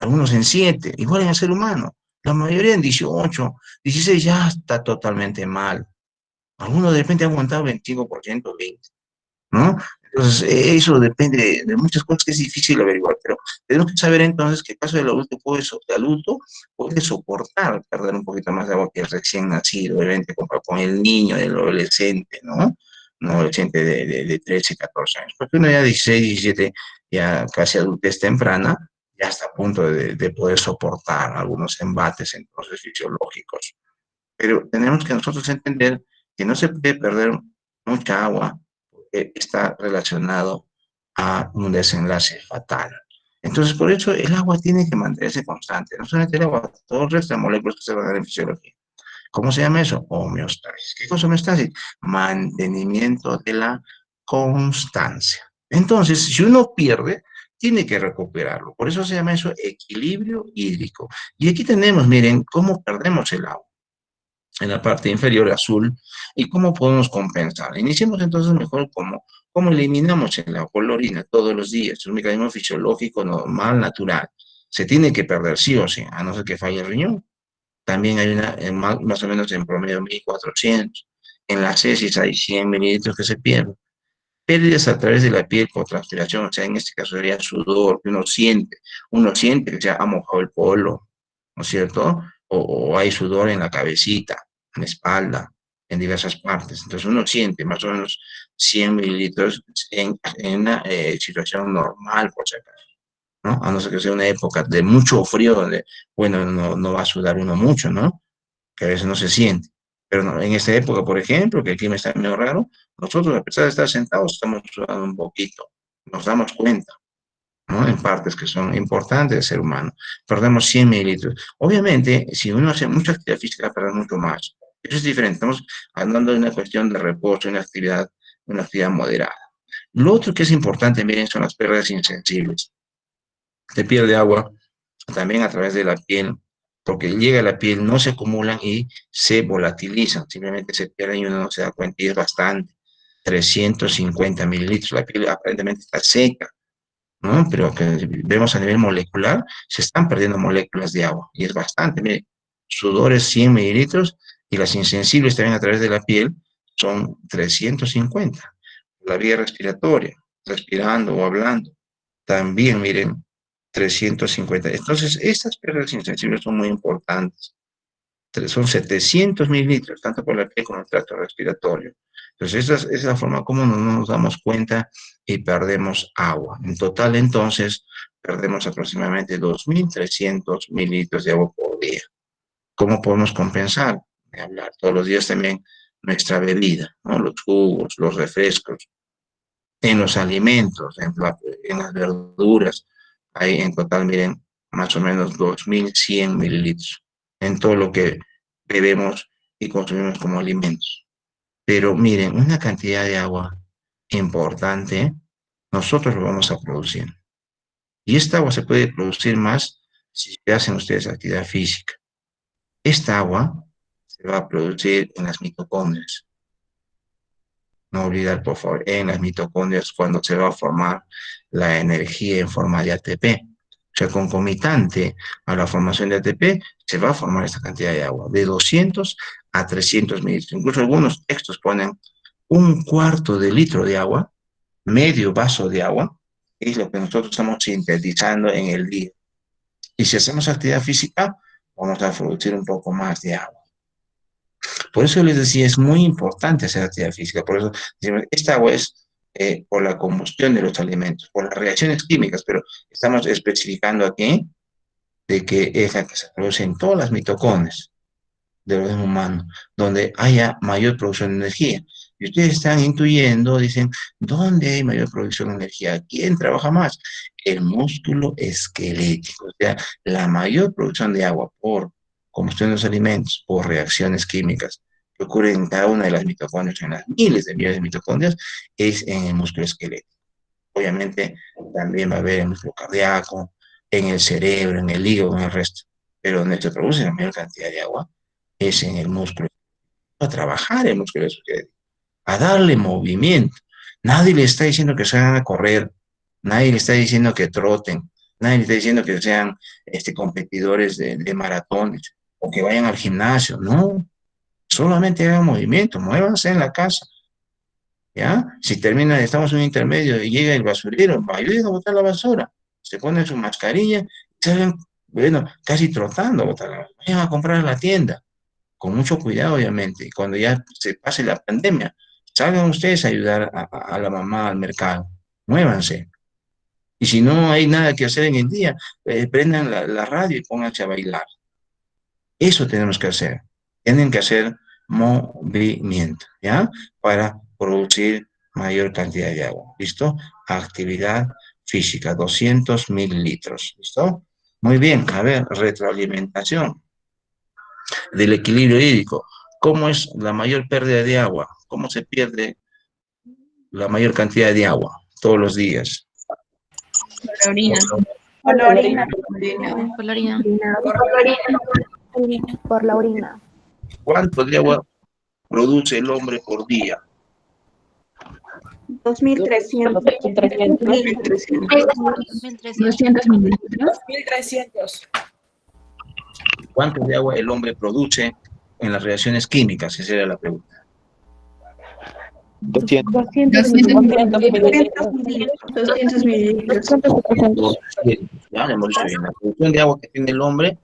Algunos en 7, igual en el ser humano. La mayoría en 18, 16 ya está totalmente mal. Algunos de repente han aguantado 25%, 20%, ¿no? Entonces, eso depende de muchas cosas que es difícil averiguar, pero tenemos que saber entonces que el caso del adulto puede soportar perder un poquito más de agua que el recién nacido, obviamente, comparado con el niño, el adolescente, ¿no? Un adolescente de 13, 14 años. Porque uno ya de 16, 17, ya casi adultez temprana, ya está a punto de poder soportar algunos embates entonces fisiológicos. Pero tenemos que nosotros entender que no se puede perder mucha agua porque está relacionado a un desenlace fatal. Entonces, por eso el agua tiene que mantenerse constante. No solamente el agua, todo el resto de moléculas que se van a dar en fisiología. ¿Cómo se llama eso? Homeostasis. ¿Qué cosa es homeostasis? Mantenimiento de la constancia. Entonces, si uno pierde, tiene que recuperarlo. Por eso se llama eso equilibrio hídrico. Y aquí tenemos, miren, cómo perdemos el agua. en la parte inferior azul. ¿Y cómo podemos compensar? Iniciemos entonces mejor cómo eliminamos el agua por la orina todos los días. Es un mecanismo fisiológico normal, natural. Se tiene que perder sí o sí, a no ser que falle el riñón. También hay más o menos en promedio 1400. En las heces hay 100 mililitros que se pierden. Pérdidas a través de la piel por transpiración, o sea, en este caso sería sudor, que uno siente que se ha mojado el polo, ¿no es cierto? O hay sudor en la cabecita, en la espalda, en diversas partes. Entonces uno siente más o menos 100 mililitros en una situación normal, por si acaso, ¿no? A no ser que sea una época de mucho frío, donde, bueno, no va a sudar uno mucho, ¿no? Que a veces no se siente. Pero no, en esta época, por ejemplo, que el clima está medio raro, nosotros, a pesar de estar sentados, estamos sudando un poquito. Nos damos cuenta, ¿no? En partes que son importantes del ser humano. Perdemos 100 mililitros. Obviamente, si uno hace mucha actividad física, pierde mucho más. Eso es diferente. Estamos hablando de una cuestión de reposo, una actividad moderada. Lo otro que es importante, miren, son las pérdidas insensibles. Se pierde agua también a través de la piel, porque llega a la piel, no se acumulan y se volatilizan, simplemente se pierden y uno no se da cuenta y es bastante. 350 mililitros, la piel aparentemente está seca, ¿no? Pero que vemos a nivel molecular, se están perdiendo moléculas de agua y es bastante. Mire, sudores 100 mililitros y las insensibles también a través de la piel son 350. La vía respiratoria, respirando o hablando, también, miren, 350. Entonces, estas pérdidas insensibles son muy importantes. Son 700 mililitros, tanto por la piel como el tracto respiratorio. Entonces, esa es la forma como no nos damos cuenta y perdemos agua. En total, entonces, perdemos aproximadamente 2.300 mililitros de agua por día. ¿Cómo podemos compensar? Hablar todos los días también nuestra bebida, ¿no? Los jugos, los refrescos, en los alimentos, en las verduras, hay en total, miren, más o menos 2.100 mililitros en todo lo que bebemos y consumimos como alimentos. Pero miren, una cantidad de agua importante, nosotros lo vamos a producir. Y esta agua se puede producir más si hacen ustedes actividad física. Esta agua se va a producir en las mitocondrias. No olvidar, por favor, en las mitocondrias cuando se va a formar la energía en forma de ATP. O sea, concomitante a la formación de ATP, se va a formar esta cantidad de agua, de 200 a 300 mililitros. Incluso algunos textos ponen 1/4 de litro de agua, medio vaso de agua, es lo que nosotros estamos sintetizando en el día. Y si hacemos actividad física, vamos a producir un poco más de agua. Por eso les decía, es muy importante hacer actividad física. Por eso, esta agua es por la combustión de los alimentos, por las reacciones químicas, pero estamos especificando aquí de que es la que se produce en todas las mitocondrias del organismo humano, donde haya mayor producción de energía. Y ustedes están intuyendo, dicen, ¿dónde hay mayor producción de energía? ¿Quién trabaja más? El músculo esquelético, o sea, la mayor producción de agua por combustión de los alimentos, por reacciones químicas que ocurren en cada una de las mitocondrias, en las miles de millones de mitocondrias, es en el músculo esquelético. Obviamente también va a haber en el músculo cardíaco, en el cerebro, en el hígado, en el resto. Pero donde se produce la mayor cantidad de agua es en el músculo. A trabajar el músculo esquelético, a darle movimiento. Nadie le está diciendo que salgan a correr, nadie le está diciendo que troten, nadie le está diciendo que sean competidores de maratones o que vayan al gimnasio, no. Solamente hagan movimiento, muévanse en la casa, ¿ya? Si termina, estamos en un intermedio y llega el basurero, ayuden a botar la basura, se ponen su mascarilla, salen, bueno, casi trotando a botar la basura, vayan a comprar a la tienda, con mucho cuidado, obviamente, y cuando ya se pase la pandemia, salgan ustedes a ayudar a la mamá al mercado, muévanse. Y si no hay nada que hacer en el día, prendan la radio y pónganse a bailar. Eso tenemos que hacer. Tienen que hacer movimiento, ¿ya? Para producir mayor cantidad de agua. ¿Listo? Actividad física, 200 mililitros. ¿Listo? Muy bien. A ver, retroalimentación del equilibrio hídrico. ¿Cómo es la mayor pérdida de agua? ¿Cómo se pierde la mayor cantidad de agua todos los días? Por la orina. Por la orina. Orina. Por la orina. Por la orina. ¿Cuánto de agua produce el hombre por día? 2.300. 200 mililitros. 1300. ¿Cuánto de agua el hombre produce en las reacciones químicas? Esa era la pregunta. 200. 200 mililitros. 200 mililitros. 200. Ya le hemos dicho bien. La producción de agua que tiene el hombre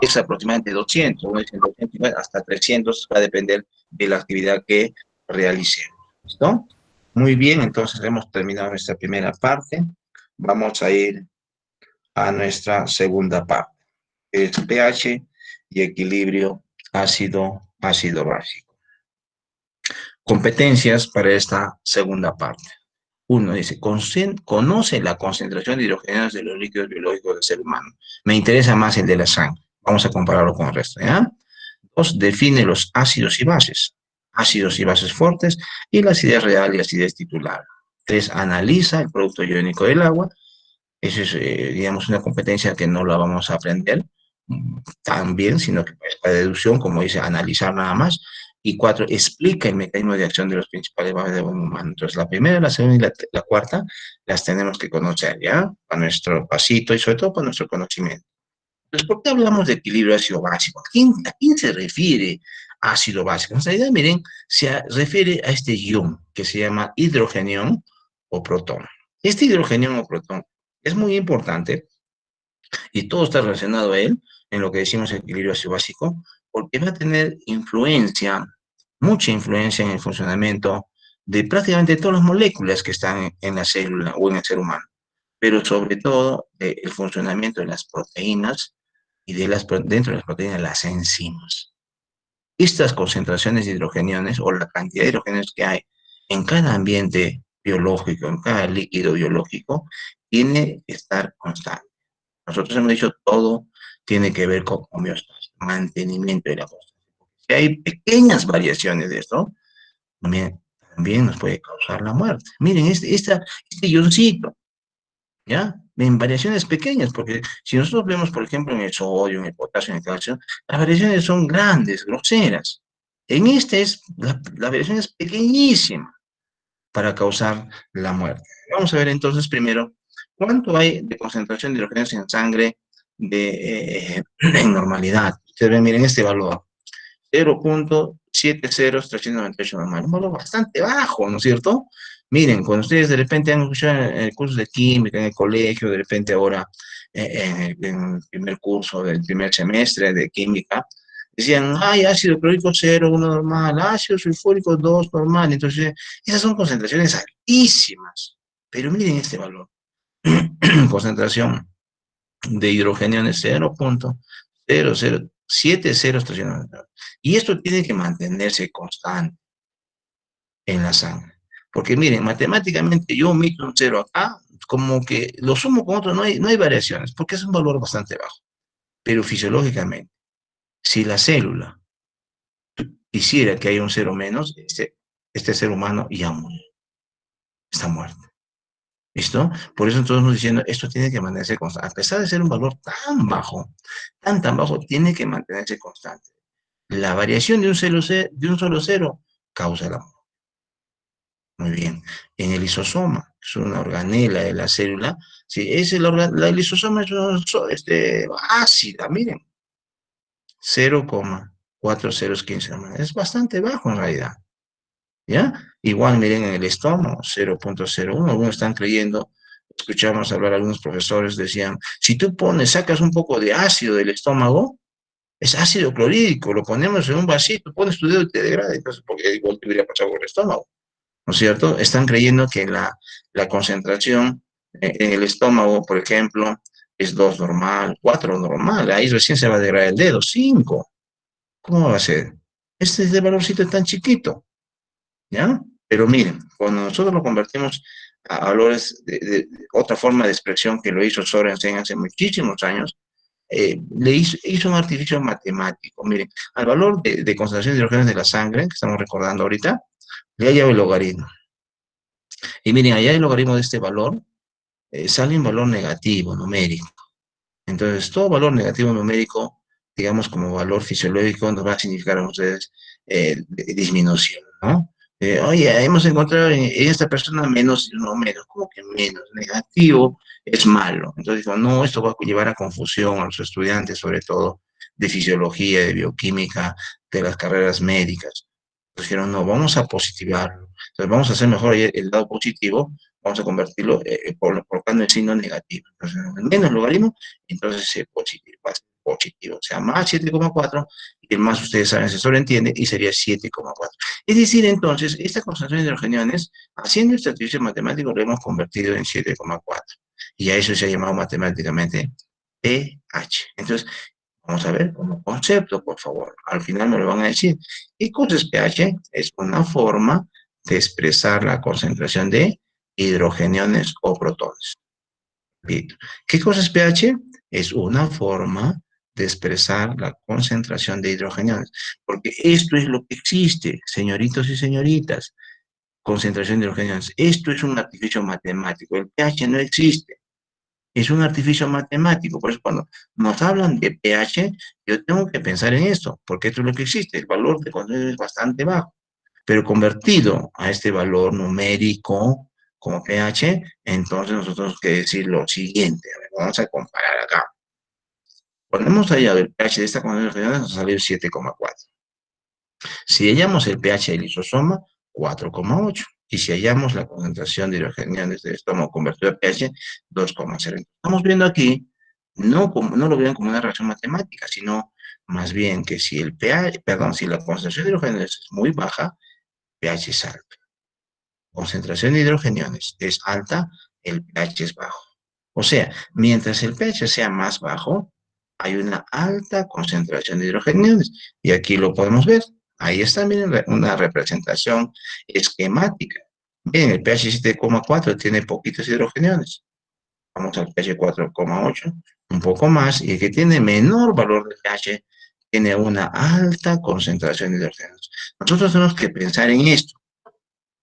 es aproximadamente 200, ¿no? 200 hasta 300, va a depender de la actividad que realicemos. ¿Listo? Muy bien, entonces hemos terminado nuestra primera parte. Vamos a ir a nuestra segunda parte. Es pH y equilibrio ácido básico. Competencias para esta segunda parte. Uno dice, conoce la concentración de hidrogenados de los líquidos biológicos del ser humano. Me interesa más el de la sangre. Vamos a compararlo con el resto, ¿ya? Dos, define los ácidos y bases fuertes y la acidez real y acidez titular. Tres, analiza el producto iónico del agua. Esa es, digamos, una competencia que no la vamos a aprender tan bien, sino que es para deducción, como dice, analizar nada más. Y cuatro, explica el mecanismo de acción de los principales bases de buen humano. Entonces, la primera, la segunda y la cuarta las tenemos que conocer, ¿ya? Para nuestro pasito y sobre todo para nuestro conocimiento. Entonces, ¿por qué hablamos de equilibrio ácido básico? ¿A quién se refiere ácido básico? En realidad, miren, se refiere a este ion que se llama hidrogenión o protón. Este hidrogenión o protón es muy importante y todo está relacionado a él en lo que decimos equilibrio ácido básico, porque va a tener influencia, mucha influencia en el funcionamiento de prácticamente todas las moléculas que están en la célula o en el ser humano, pero sobre todo el funcionamiento de las proteínas y dentro de las proteínas las enzimas. Estas concentraciones de hidrogeniones o la cantidad de hidrogeniones que hay en cada ambiente biológico, en cada líquido biológico, tiene que estar constante. Nosotros hemos dicho todo tiene que ver con homeostasis, mantenimiento de la constancia. Si hay pequeñas variaciones de esto, también nos puede causar la muerte. Miren, este ioncito, ¿ya? En variaciones pequeñas, porque si nosotros vemos, por ejemplo, en el sodio, en el potasio, en el calcio, las variaciones son grandes, groseras. En la variación es pequeñísima para causar la muerte. Vamos a ver entonces primero, ¿cuánto hay de concentración de hidrógenos en sangre en normalidad? Ustedes ven, miren este valor, 0.70398 normal, un valor bastante bajo, ¿no es cierto? Miren, cuando ustedes de repente han escuchado en el curso de química, en el colegio, de repente ahora en el primer curso del primer semestre de química, decían, ay, ácido clorhídrico 0, 1 normal, ácido sulfúrico 2 normal. Entonces, esas son concentraciones altísimas. Pero miren este valor. Concentración de hidrogeniones 0.0070. Y esto tiene que mantenerse constante en la sangre. Porque miren, matemáticamente yo omito un 0 acá, como que lo sumo con otro, no hay variaciones, porque es un valor bastante bajo. Pero fisiológicamente, si la célula quisiera que haya un 0 menos, este ser humano ya murió, está muerto. ¿Listo? Por eso entonces estamos diciendo, esto tiene que mantenerse constante. A pesar de ser un valor tan bajo, tan bajo, tiene que mantenerse constante. La variación de un solo cero causa la muerte. Muy bien. En el lisosoma, que es una organela de la célula, sí, la lisosoma es ácida, miren. 0,4015. Es bastante bajo en realidad. ¿Ya? Igual miren en el estómago, 0.01. Algunos están creyendo, escuchamos hablar a algunos profesores, decían, si tú sacas un poco de ácido del estómago, es ácido clorhídrico, lo ponemos en un vasito, pones tu dedo y te degrada, entonces, porque igual te hubiera pasado por el estómago, ¿no es cierto? Están creyendo que la concentración en el estómago, por ejemplo, es 2 normal, 4 normal, ahí recién se va a degradar el dedo, 5. ¿Cómo va a ser? Este valorcito es tan chiquito, ¿ya? Pero miren, cuando nosotros lo convertimos a valores de otra forma de expresión que lo hizo Sorensen hace muchísimos años, hizo un artificio matemático. Miren, al valor de concentración de hidrógenos de la sangre, que estamos recordando ahorita, le ha llevado el logaritmo. Y miren, allá el logaritmo de este valor sale un valor negativo, numérico. Entonces, todo valor negativo numérico digamos, como valor fisiológico, nos va a significar a ustedes disminución, ¿no? Oye, hemos encontrado en esta persona menos, no menos, como que menos, negativo es malo. Entonces, digo, no, esto va a llevar a confusión a los estudiantes, sobre todo de fisiología, de bioquímica, de las carreras médicas. Entonces dijeron, no, vamos a positivarlo. Entonces, vamos a hacer mejor el lado positivo, vamos a convertirlo colocando el signo negativo. Entonces, menos logaritmo, entonces positivo, va a ser positivo, o sea, más 7,4, y el más ustedes saben, se sobreentiende, y sería 7,4. Es decir, entonces, esta concentración de hidrogeniones, haciendo este ejercicio matemático, lo hemos convertido en 7,4. Y a eso se ha llamado matemáticamente pH. Entonces, vamos a ver como concepto, por favor. Al final me lo van a decir. ¿Qué cosa es pH? Es una forma de expresar la concentración de hidrogeniones o protones. Repito. ¿Qué cosa es pH? Es una forma de expresar la concentración de hidrogeniones. Porque esto es lo que existe, señoritos y señoritas. Concentración de hidrogeniones. Esto es un artificio matemático. El pH no existe. Es un artificio matemático. Por eso cuando nos hablan de pH, yo tengo que pensar en esto, porque esto es lo que existe. El valor de concentración es bastante bajo. Pero convertido a este valor numérico como pH, entonces nosotros tenemos que decir lo siguiente. A ver, vamos a comparar acá. Ponemos allá el pH de esta concentración, nos va a salir 7,4. Si hallamos el pH del lisosoma, 4,8. Y si hallamos la concentración de hidrogeniones del estómago convertido a pH, 2,0. Estamos viendo aquí, no lo vean como una reacción matemática, sino más bien que si el pH, perdón, si la concentración de hidrogeniones es muy baja, pH es alto. Concentración de hidrogeniones es alta, el pH es bajo. O sea, mientras el pH sea más bajo, hay una alta concentración de hidrogeniones. Y aquí lo podemos ver. Ahí está, miren, una representación esquemática. Miren, el pH 7,4 tiene poquitos hidrogeniones. Vamos al pH 4,8, un poco más, y el que tiene menor valor de pH tiene una alta concentración de hidrogeniones. Nosotros tenemos que pensar en esto,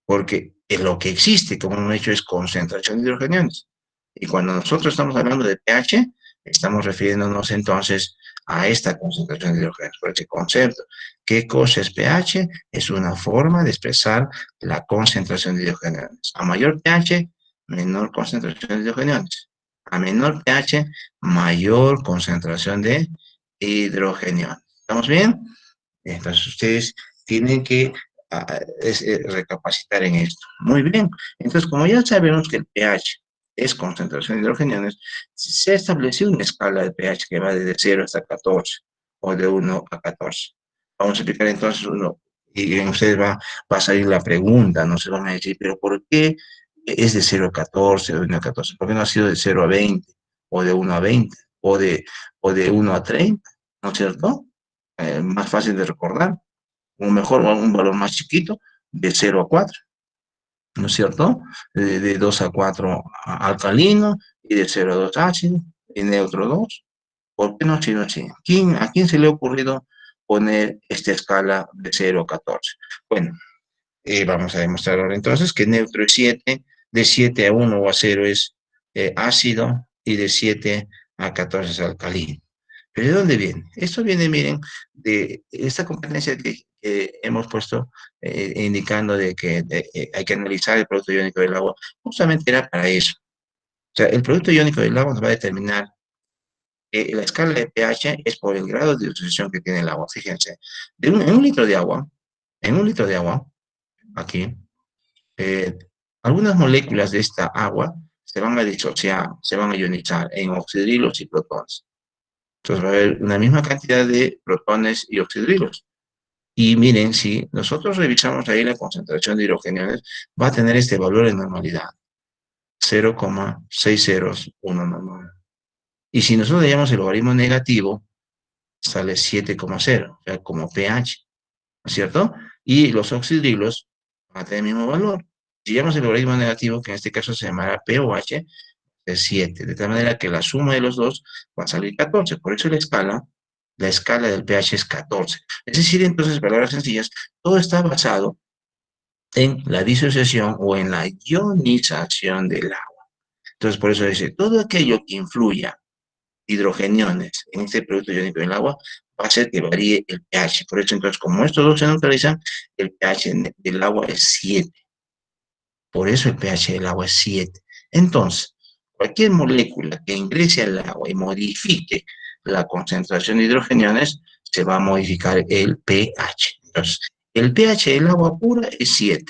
porque lo que existe, como hemos dicho, es concentración de hidrogeniones. Y cuando nosotros estamos hablando de pH, estamos refiriéndonos entonces a esta concentración de hidrogeniones, por ese concepto. ¿Qué cosa es pH? Es una forma de expresar la concentración de hidrogeniones. A mayor pH, menor concentración de hidrogeniones. A menor pH, mayor concentración de hidrogeniones. ¿Estamos bien? Entonces ustedes tienen que recapacitar en esto. Muy bien. Entonces, como ya sabemos que el pH es concentración de hidrogeniones, se ha establecido una escala de pH que va desde 0 hasta 14 o de 1 a 14. Vamos a explicar entonces uno, y en ustedes va a salir la pregunta, no se van a decir, pero ¿por qué es de 0 a 14 o de 1 a 14? ¿Por qué no ha sido de 0 a 20 o de 1 a 20 o de 1 a 30? ¿No es cierto? Más fácil de recordar, un mejor, un valor más chiquito, de 0 a 4, ¿no es cierto? De 2 a 4 alcalino, y de 0 a 2 ácido, y neutro 2. ¿Por qué no ha sido así? ¿A quién se le ha ocurrido poner esta escala de 0 a 14? Bueno, vamos a demostrar ahora entonces que neutro es 7, de 7 a 1 o a 0 es ácido, y de 7 a 14 es alcalino. ¿Pero de dónde viene? Esto viene, miren, de esta competencia que hemos puesto indicando de que hay que analizar el producto iónico del agua. Justamente era para eso. O sea, el producto iónico del agua nos va a determinar la escala de pH es por el grado de disociación que tiene el agua. Fíjense, en un litro de agua, aquí, eh, algunas moléculas de esta agua se van a disociar, se van a ionizar en oxidrilos y protones. Entonces va a haber una misma cantidad de protones y oxidrilos. Y miren, si nosotros revisamos ahí la concentración de hidrogeniones, va a tener este valor de normalidad, 0,60199. Y si nosotros le llamamos el logaritmo negativo, sale 7,0, o sea, como pH, ¿no es cierto? Y los oxidrilos van a tener el mismo valor. Si llamamos el logaritmo negativo, que en este caso se llamará pOH, es 7, de tal manera que la suma de los dos va a salir 14. Por eso la escala del pH es 14. Es decir, entonces, palabras sencillas, todo está basado en la disociación o en la ionización del agua. Entonces, por eso dice, todo aquello que influya hidrogeniones en este producto iónico del agua, va a hacer que varíe el pH. Por eso, entonces, como estos dos se neutralizan, el pH del agua es 7. Por eso el pH del agua es 7. Entonces, cualquier molécula que ingrese al agua y modifique la concentración de hidrogeniones, se va a modificar el pH. Entonces, el pH del agua pura es 7.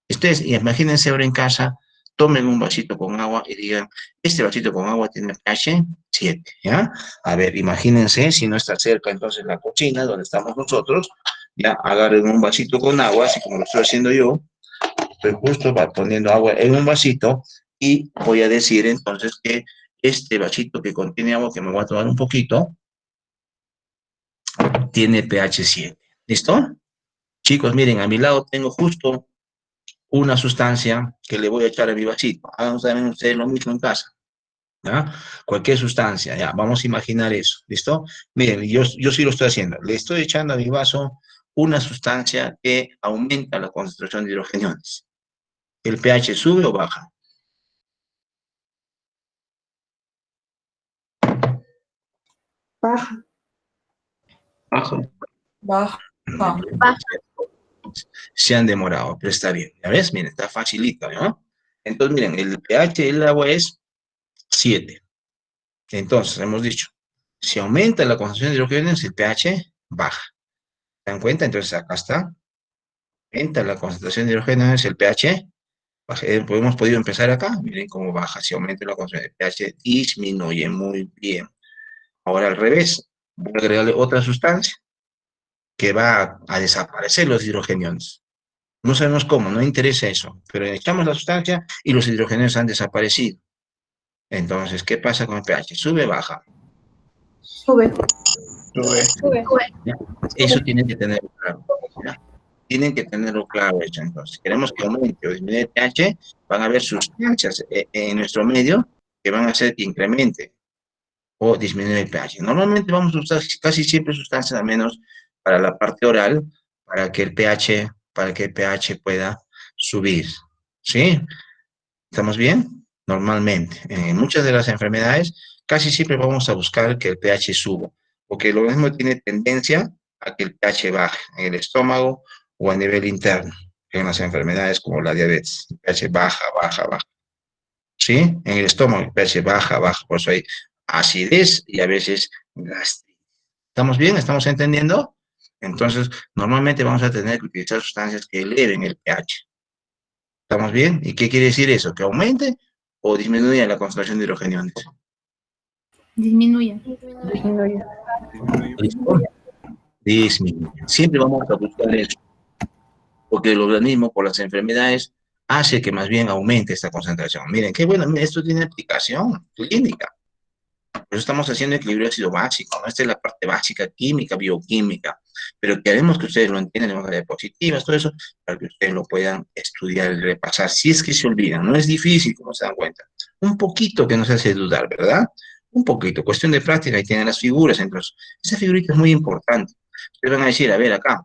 Ustedes imagínense ahora en casa, tomen un vasito con agua y digan, este vasito con agua tiene pH 7, ¿ya? A ver, imagínense, si no está cerca entonces la cocina donde estamos nosotros, ya agarren un vasito con agua, así como lo estoy haciendo yo, estoy justo poniendo agua en un vasito y voy a decir entonces que este vasito que contiene agua, que me voy a tomar un poquito, tiene pH 7. ¿Listo? Chicos, miren, a mi lado tengo justo una sustancia que le voy a echar a mi vasito. Hagan también ustedes lo mismo en casa. ¿Ya? Cualquier sustancia, ya, vamos a imaginar eso, ¿listo? Miren, yo sí lo estoy haciendo. Le estoy echando a mi vaso una sustancia que aumenta la concentración de hidrogeniones. ¿El pH sube o baja? Baja. Baja. Baja. Se han demorado, pero está bien. ¿Ya ves? Miren, está facilito, ¿no? Entonces, miren, el pH del agua es 7. Entonces, hemos dicho, si aumenta la concentración de hidrogeniones, el pH baja. ¿Se dan cuenta? Entonces, acá está. Aumenta la concentración de hidrogeniones, el pH baja. Hemos podido empezar acá. Miren cómo baja. Si aumenta la concentración, el pH disminuye. Muy bien. Ahora al revés. Voy a agregarle otra sustancia que va a desaparecer los hidrogeniones. No sabemos cómo, no interesa eso, pero echamos la sustancia y los hidrogeniones han desaparecido. Entonces, ¿qué pasa con el pH? ¿Sube o baja? Sube. Sube. ¿Ya? Eso tienen que tenerlo claro. ¿Ya? Tienen que tenerlo claro eso. Entonces, queremos que aumente o disminuya el pH, van a haber sustancias en nuestro medio que van a hacer que incremente o disminuya el pH. Normalmente vamos a usar casi siempre sustancias, al menos para la parte oral, para que el pH pueda subir. ¿Sí? ¿Estamos bien? Normalmente. En muchas de las enfermedades, casi siempre vamos a buscar que el pH suba, porque el organismo tiene tendencia a que el pH baje en el estómago o a nivel interno, en las enfermedades como la diabetes. El pH baja, baja, baja. ¿Sí? En el estómago el pH baja, baja. Por eso hay acidez y a veces gastritis. ¿Estamos bien? ¿Estamos entendiendo? Entonces, normalmente vamos a tener que utilizar sustancias que eleven el pH. ¿Estamos bien? ¿Y qué quiere decir eso? ¿Que aumente o disminuya la concentración de hidrogeniones? Disminuye. ¿Listo? Disminuye. Siempre vamos a buscar eso, porque el organismo, por las enfermedades, hace que más bien aumente esta concentración. Miren, qué bueno, miren, esto tiene aplicación clínica. Por eso estamos haciendo equilibrio ácido básico, ¿no? Esta es la parte básica, química, bioquímica, pero queremos que ustedes lo entiendan de diapositivas, todo eso, para que ustedes lo puedan estudiar y repasar, si es que se olvidan. No es difícil, como se dan cuenta. Un poquito que nos hace dudar, ¿verdad? Un poquito, cuestión de práctica, y tienen las figuras, entonces, esa figurita es muy importante. Ustedes van a decir, a ver, acá,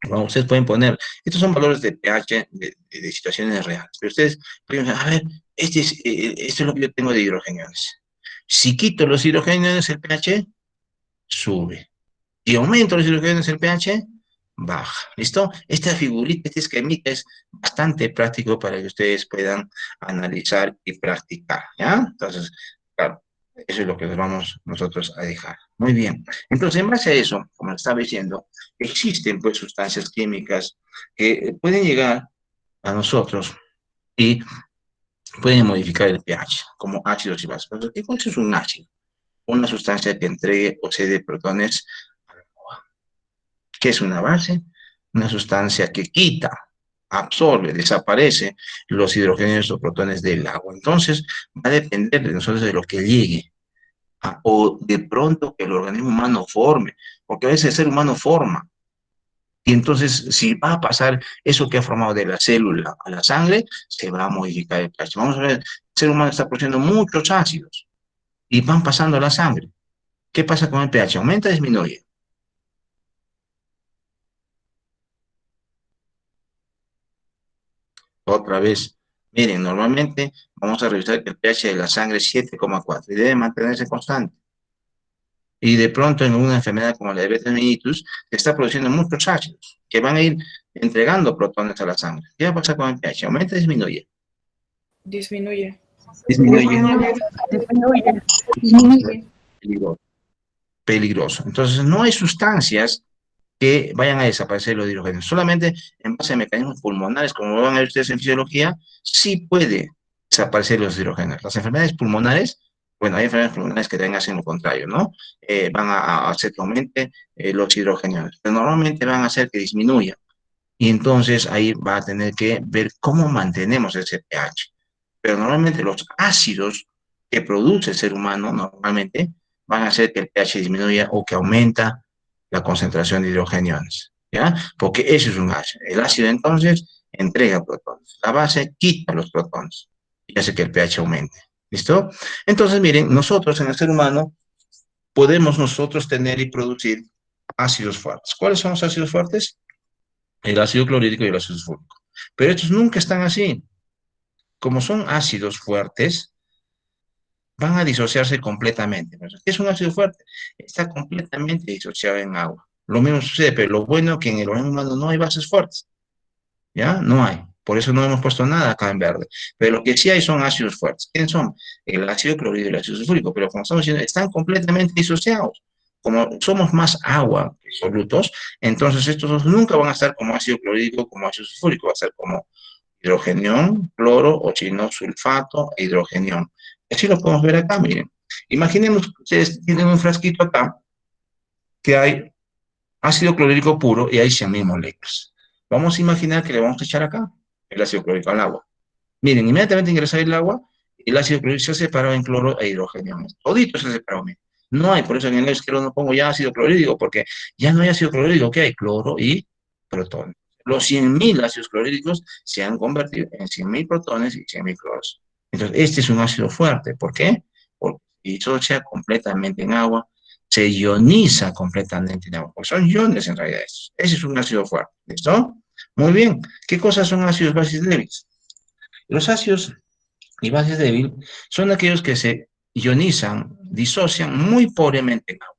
bueno, ustedes pueden poner, estos son valores de pH de situaciones reales, pero ustedes pueden decir, a ver, esto es lo que yo tengo de hidrogeniones. Si quito los hidrogeniones, el pH sube. Si aumento los hidrogeniones, el pH baja. ¿Listo? Esta figurita, este esquemita es bastante práctico para que ustedes puedan analizar y practicar, ¿ya? Entonces, claro, eso es lo que les vamos nosotros a dejar. Muy bien. Entonces, en base a eso, como les estaba diciendo, existen pues sustancias químicas que pueden llegar a nosotros y pueden modificar el pH, como ácidos y bases. ¿Qué cosa es un ácido? Una sustancia que entregue o cede protones al agua. ¿Qué es una base? Una sustancia que quita, absorbe, desaparece los hidrógenos o protones del agua. Entonces, va a depender de nosotros de lo que llegue. O de pronto que el organismo humano forme, porque a veces el ser humano forma. Y entonces, si va a pasar eso que ha formado de la célula a la sangre, se va a modificar el pH. Vamos a ver, el ser humano está produciendo muchos ácidos y van pasando a la sangre. ¿Qué pasa con el pH? ¿Aumenta o disminuye? Otra vez, Miren, normalmente vamos a revisar que el pH de la sangre es 7,4 y debe mantenerse constante. Y de pronto en una enfermedad como la diabetes mellitus, se está produciendo muchos ácidos que van a ir entregando protones a la sangre. ¿Qué va a pasar con el pH? ¿Aumenta o disminuye? Disminuye. Disminuye. Disminuye. Peligroso. Peligroso. Entonces, no hay sustancias que vayan a desaparecer los hidrógenos. Solamente en base a mecanismos pulmonares, como van a ver ustedes en fisiología, sí puede desaparecer los hidrógenos. Las enfermedades pulmonares, bueno, hay enfermedades pulmonares que también hacen lo contrario, ¿no? Van a hacer que aumente los hidrógenos, pero normalmente van a hacer que disminuya. Y entonces ahí va a tener que ver cómo mantenemos ese pH. Pero normalmente los ácidos que produce el ser humano normalmente van a hacer que el pH disminuya o que aumenta la concentración de hidrogeniones, ¿ya? Porque eso es un ácido. El ácido entonces entrega protones. La base quita los protones y hace que el pH aumente. ¿Listo? Entonces, miren, nosotros en el ser humano podemos nosotros tener y producir ácidos fuertes. ¿Cuáles son los ácidos fuertes? El ácido clorhídrico y el ácido sulfúrico. Pero estos nunca están así. Como son ácidos fuertes, van a disociarse completamente. ¿Qué es un ácido fuerte? Está completamente disociado en agua. Lo mismo sucede, pero lo bueno es que en el organismo humano no hay bases fuertes. ¿Ya? No hay. Por eso no hemos puesto nada acá en verde. Pero lo que sí hay son ácidos fuertes. ¿Quiénes son? El ácido clorhídrico y el ácido sulfúrico. Pero como estamos diciendo, están completamente disociados. Como somos más agua que solutos, entonces estos dos nunca van a estar como ácido clorhídrico, como ácido sulfúrico. Va a ser como hidrogenión, cloro, ochinosulfato e hidrogenión. Así lo podemos ver acá, miren. Imaginemos que ustedes tienen un frasquito acá que hay ácido clorhídrico puro y hay 100.000 moléculas. Vamos a imaginar que le vamos a echar acá el ácido clorhídrico al agua. Miren, inmediatamente ingresa el agua, el ácido clorhídrico se separa en cloro e hidrogenión. Todito se separó, miren. No hay, por eso en el lado izquierdo no pongo ya ácido clorhídrico, porque ya no hay ácido clorhídrico, ¿qué hay? Cloro y protón. Los 100.000 ácidos clorhídricos se han convertido en 100.000 protones y 100.000 cloros. Entonces, este es un ácido fuerte. ¿Por qué? Porque se disocia completamente en agua, se ioniza completamente en agua, porque son iones en realidad. Ese es un ácido fuerte. ¿Listo? Muy bien. ¿Qué cosas son ácidos bases débiles? Los ácidos y bases débiles son aquellos que se ionizan, disocian muy pobremente en agua.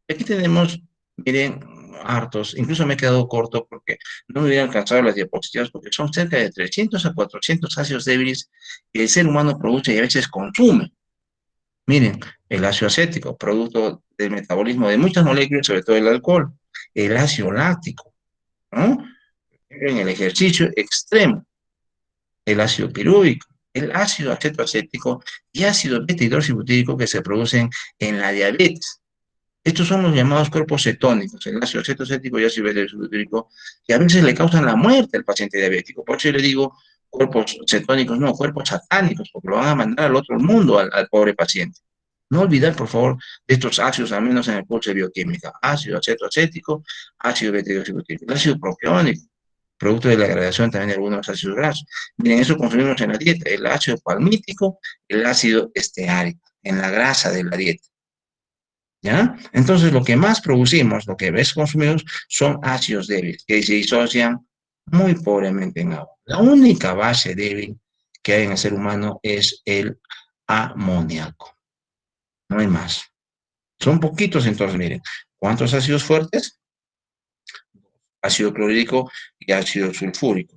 Aquí tenemos, miren, hartos, incluso me he quedado corto porque no me hubiera alcanzado las diapositivas porque son cerca de 300 a 400 ácidos débiles que el ser humano produce y a veces consume. Miren, el ácido acético, producto del metabolismo de muchas moléculas, sobre todo el alcohol, el ácido láctico, ¿no? En el ejercicio extremo, el ácido pirúvico, el ácido acetoacético y ácido beta-hidroxibutírico que se producen en la diabetes. Estos son los llamados cuerpos cetónicos, el ácido acetoacético y ácido beta-hidroxibutírico, que a veces le causan la muerte al paciente diabético. Por eso yo le digo cuerpos cetónicos, no, cuerpos satánicos, porque lo van a mandar al otro mundo al pobre paciente. No olvidar, por favor, de estos ácidos, al menos en el curso de bioquímica. Ácido acetoacético, ácido beta-hidroxibutírico, el ácido propiónico, producto de la degradación también de algunos ácidos grasos. Miren, eso consumimos en la dieta, el ácido palmítico, el ácido esteárico, en la grasa de la dieta. ¿Ya? Entonces, lo que más producimos, lo que ves consumimos, son ácidos débiles, que se disocian muy pobremente en agua. La única base débil que hay en el ser humano es el amoníaco. No hay más. Son poquitos, entonces, miren. ¿Cuántos ácidos fuertes? Ácido clorhídrico y ácido sulfúrico.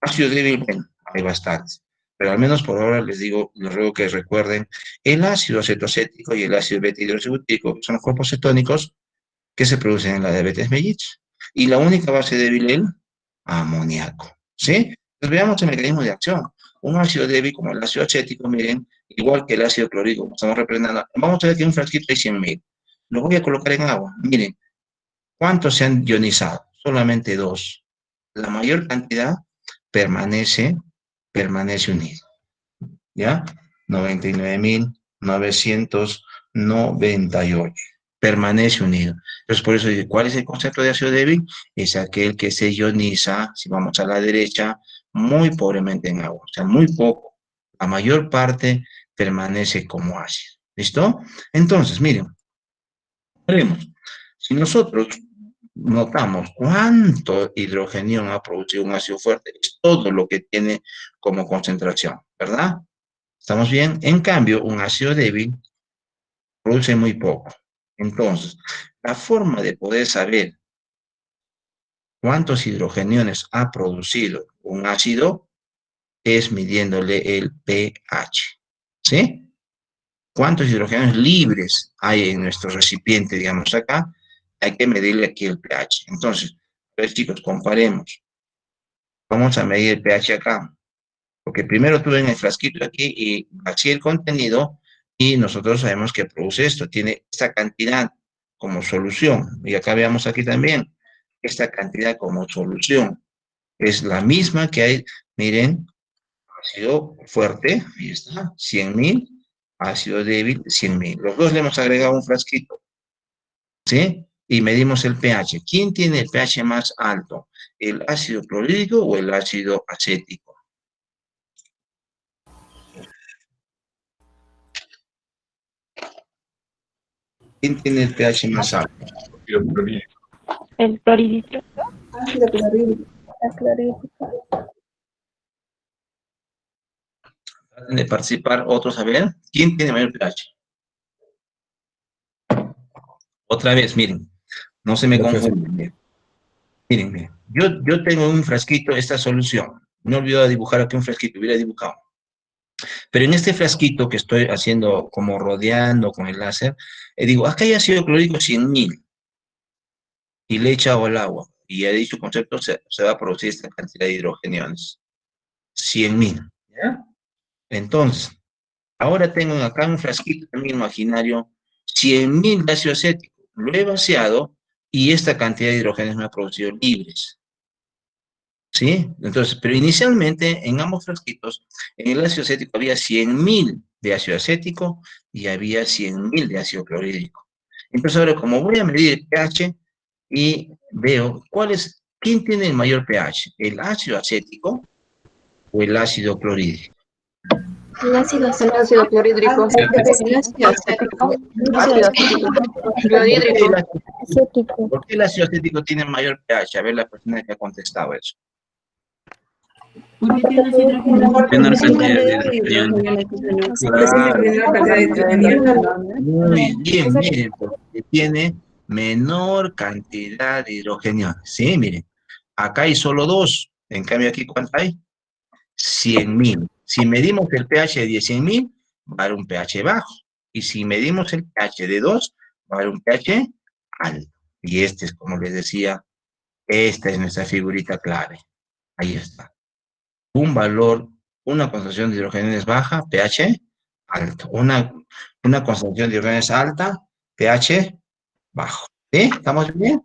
Ácido débil, bueno, hay bastantes. Pero al menos por ahora les digo, les ruego que recuerden el ácido acetoacético y el ácido beta-hidroxibutírico, que son los cuerpos cetónicos que se producen en la diabetes mellitus. Y la única base débil es el amoníaco. ¿Sí? Entonces veamos el mecanismo de acción. Un ácido débil como el ácido acético, miren, igual que el ácido clorhídrico, como estamos representando. Vamos a ver que un frasquito hay 100.000. Lo voy a colocar en agua. Miren, ¿cuántos se han ionizado? Solamente 2. La mayor cantidad permanece unido. ¿Ya? 99.998. Permanece unido. Entonces, por eso dice, ¿cuál es el concepto de ácido débil? Es aquel que se ioniza, si vamos a la derecha, muy pobremente en agua, o sea, muy poco. La mayor parte permanece como ácido. ¿Listo? Entonces, miren, veremos. Si nosotros notamos cuánto hidrogenión ha producido un ácido fuerte. Es todo lo que tiene como concentración, ¿verdad? ¿Estamos bien? En cambio, un ácido débil produce muy poco. Entonces, la forma de poder saber cuántos hidrogeniones ha producido un ácido es midiéndole el pH. ¿Sí? ¿Cuántos hidrogenos libres hay en nuestro recipiente, digamos acá? Hay que medirle aquí el pH. Entonces, pues chicos, comparemos. Vamos a medir el pH acá. Porque primero tuve en el frasquito aquí y vacié el contenido y nosotros sabemos que produce esto. Tiene esta cantidad como solución. Y acá veamos aquí también esta cantidad como solución. Es la misma que hay, miren, ácido fuerte, ahí está, 100.000, ácido débil, 100.000. Los dos le hemos agregado un frasquito, ¿sí? Y medimos el pH. ¿Quién tiene el pH más alto? ¿El ácido clorhídrico o el ácido acético? ¿Quién tiene el pH más alto? El clorhídrico. Ácido clorhídrico. Traten de participar otros, a ver. ¿Quién tiene mayor pH? Otra vez, miren. No se me confunden. Miren. Yo tengo un frasquito, esta solución. No olvido dibujar aquí un frasquito, hubiera dibujado. Pero en este frasquito que estoy haciendo como rodeando con el láser, digo, acá hay ácido clorhídrico 100.000 y le he echado el agua. Y ya he dicho concepto, se va a producir esta cantidad de hidrogeniones. 100.000. ¿Ya? Entonces, ahora tengo acá un frasquito también imaginario, 100.000 de ácido acético. Lo he vaciado y esta cantidad de hidrogenes me ha producido libres. ¿Sí? Entonces, pero inicialmente en ambos frasquitos, en el ácido acético había 100.000 de ácido acético y había 100.000 de ácido clorhídrico. Entonces ahora, como voy a medir el pH y veo quién tiene el mayor pH, el ácido acético o el ácido clorhídrico. El ácido El ácido clorhídrico. El ácido acético. Clorhídrico. ¿Por qué el ácido acético tiene mayor pH? A ver la persona que ha contestado eso. Porque tiene hidrógenos. Menor cantidad de hidrogeniones. Muy bien, miren, porque tiene menor cantidad de hidrogeniones. Sí, miren, acá hay solo 2, en cambio aquí ¿cuánto hay? 100.000. Si medimos el pH de 100.000, va a haber un pH bajo. Y si medimos el pH de 2, va a haber un pH alto. Y este es, como les decía, esta es nuestra figurita clave. Ahí está. Un valor, una concentración de hidrogeniones baja, pH alto. Una concentración de hidrogeniones alta, pH bajo. ¿Sí? ¿Estamos bien?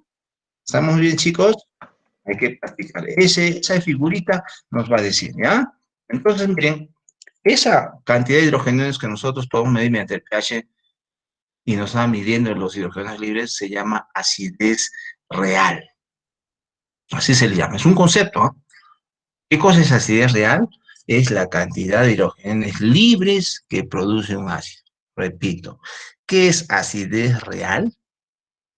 ¿Estamos bien, chicos? Hay que practicar. Esa figurita nos va a decir, ¿ya? Entonces, miren, esa cantidad de hidrogeniones que nosotros podemos medir mediante el pH y nos está midiendo los hidrogeniones libres se llama acidez real. Así se le llama. Es un concepto, ¿no? ¿Qué cosa es acidez real? Es la cantidad de hidrogeniones libres que produce un ácido. Repito, ¿qué es acidez real?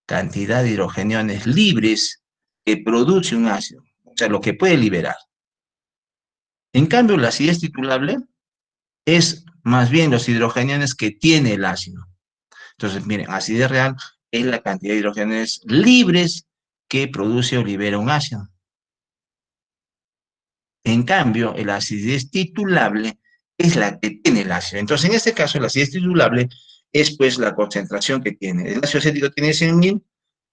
Cantidad de hidrogeniones libres que produce un ácido. O sea, lo que puede liberar. En cambio, la acidez titulable es más bien los hidrogeniones que tiene el ácido. Entonces, miren, acidez real es la cantidad de hidrogeniones libres que produce o libera un ácido. En cambio, la acidez titulable es la que tiene el ácido. Entonces, en este caso, la acidez titulable es pues la concentración que tiene. El ácido acético tiene 100.000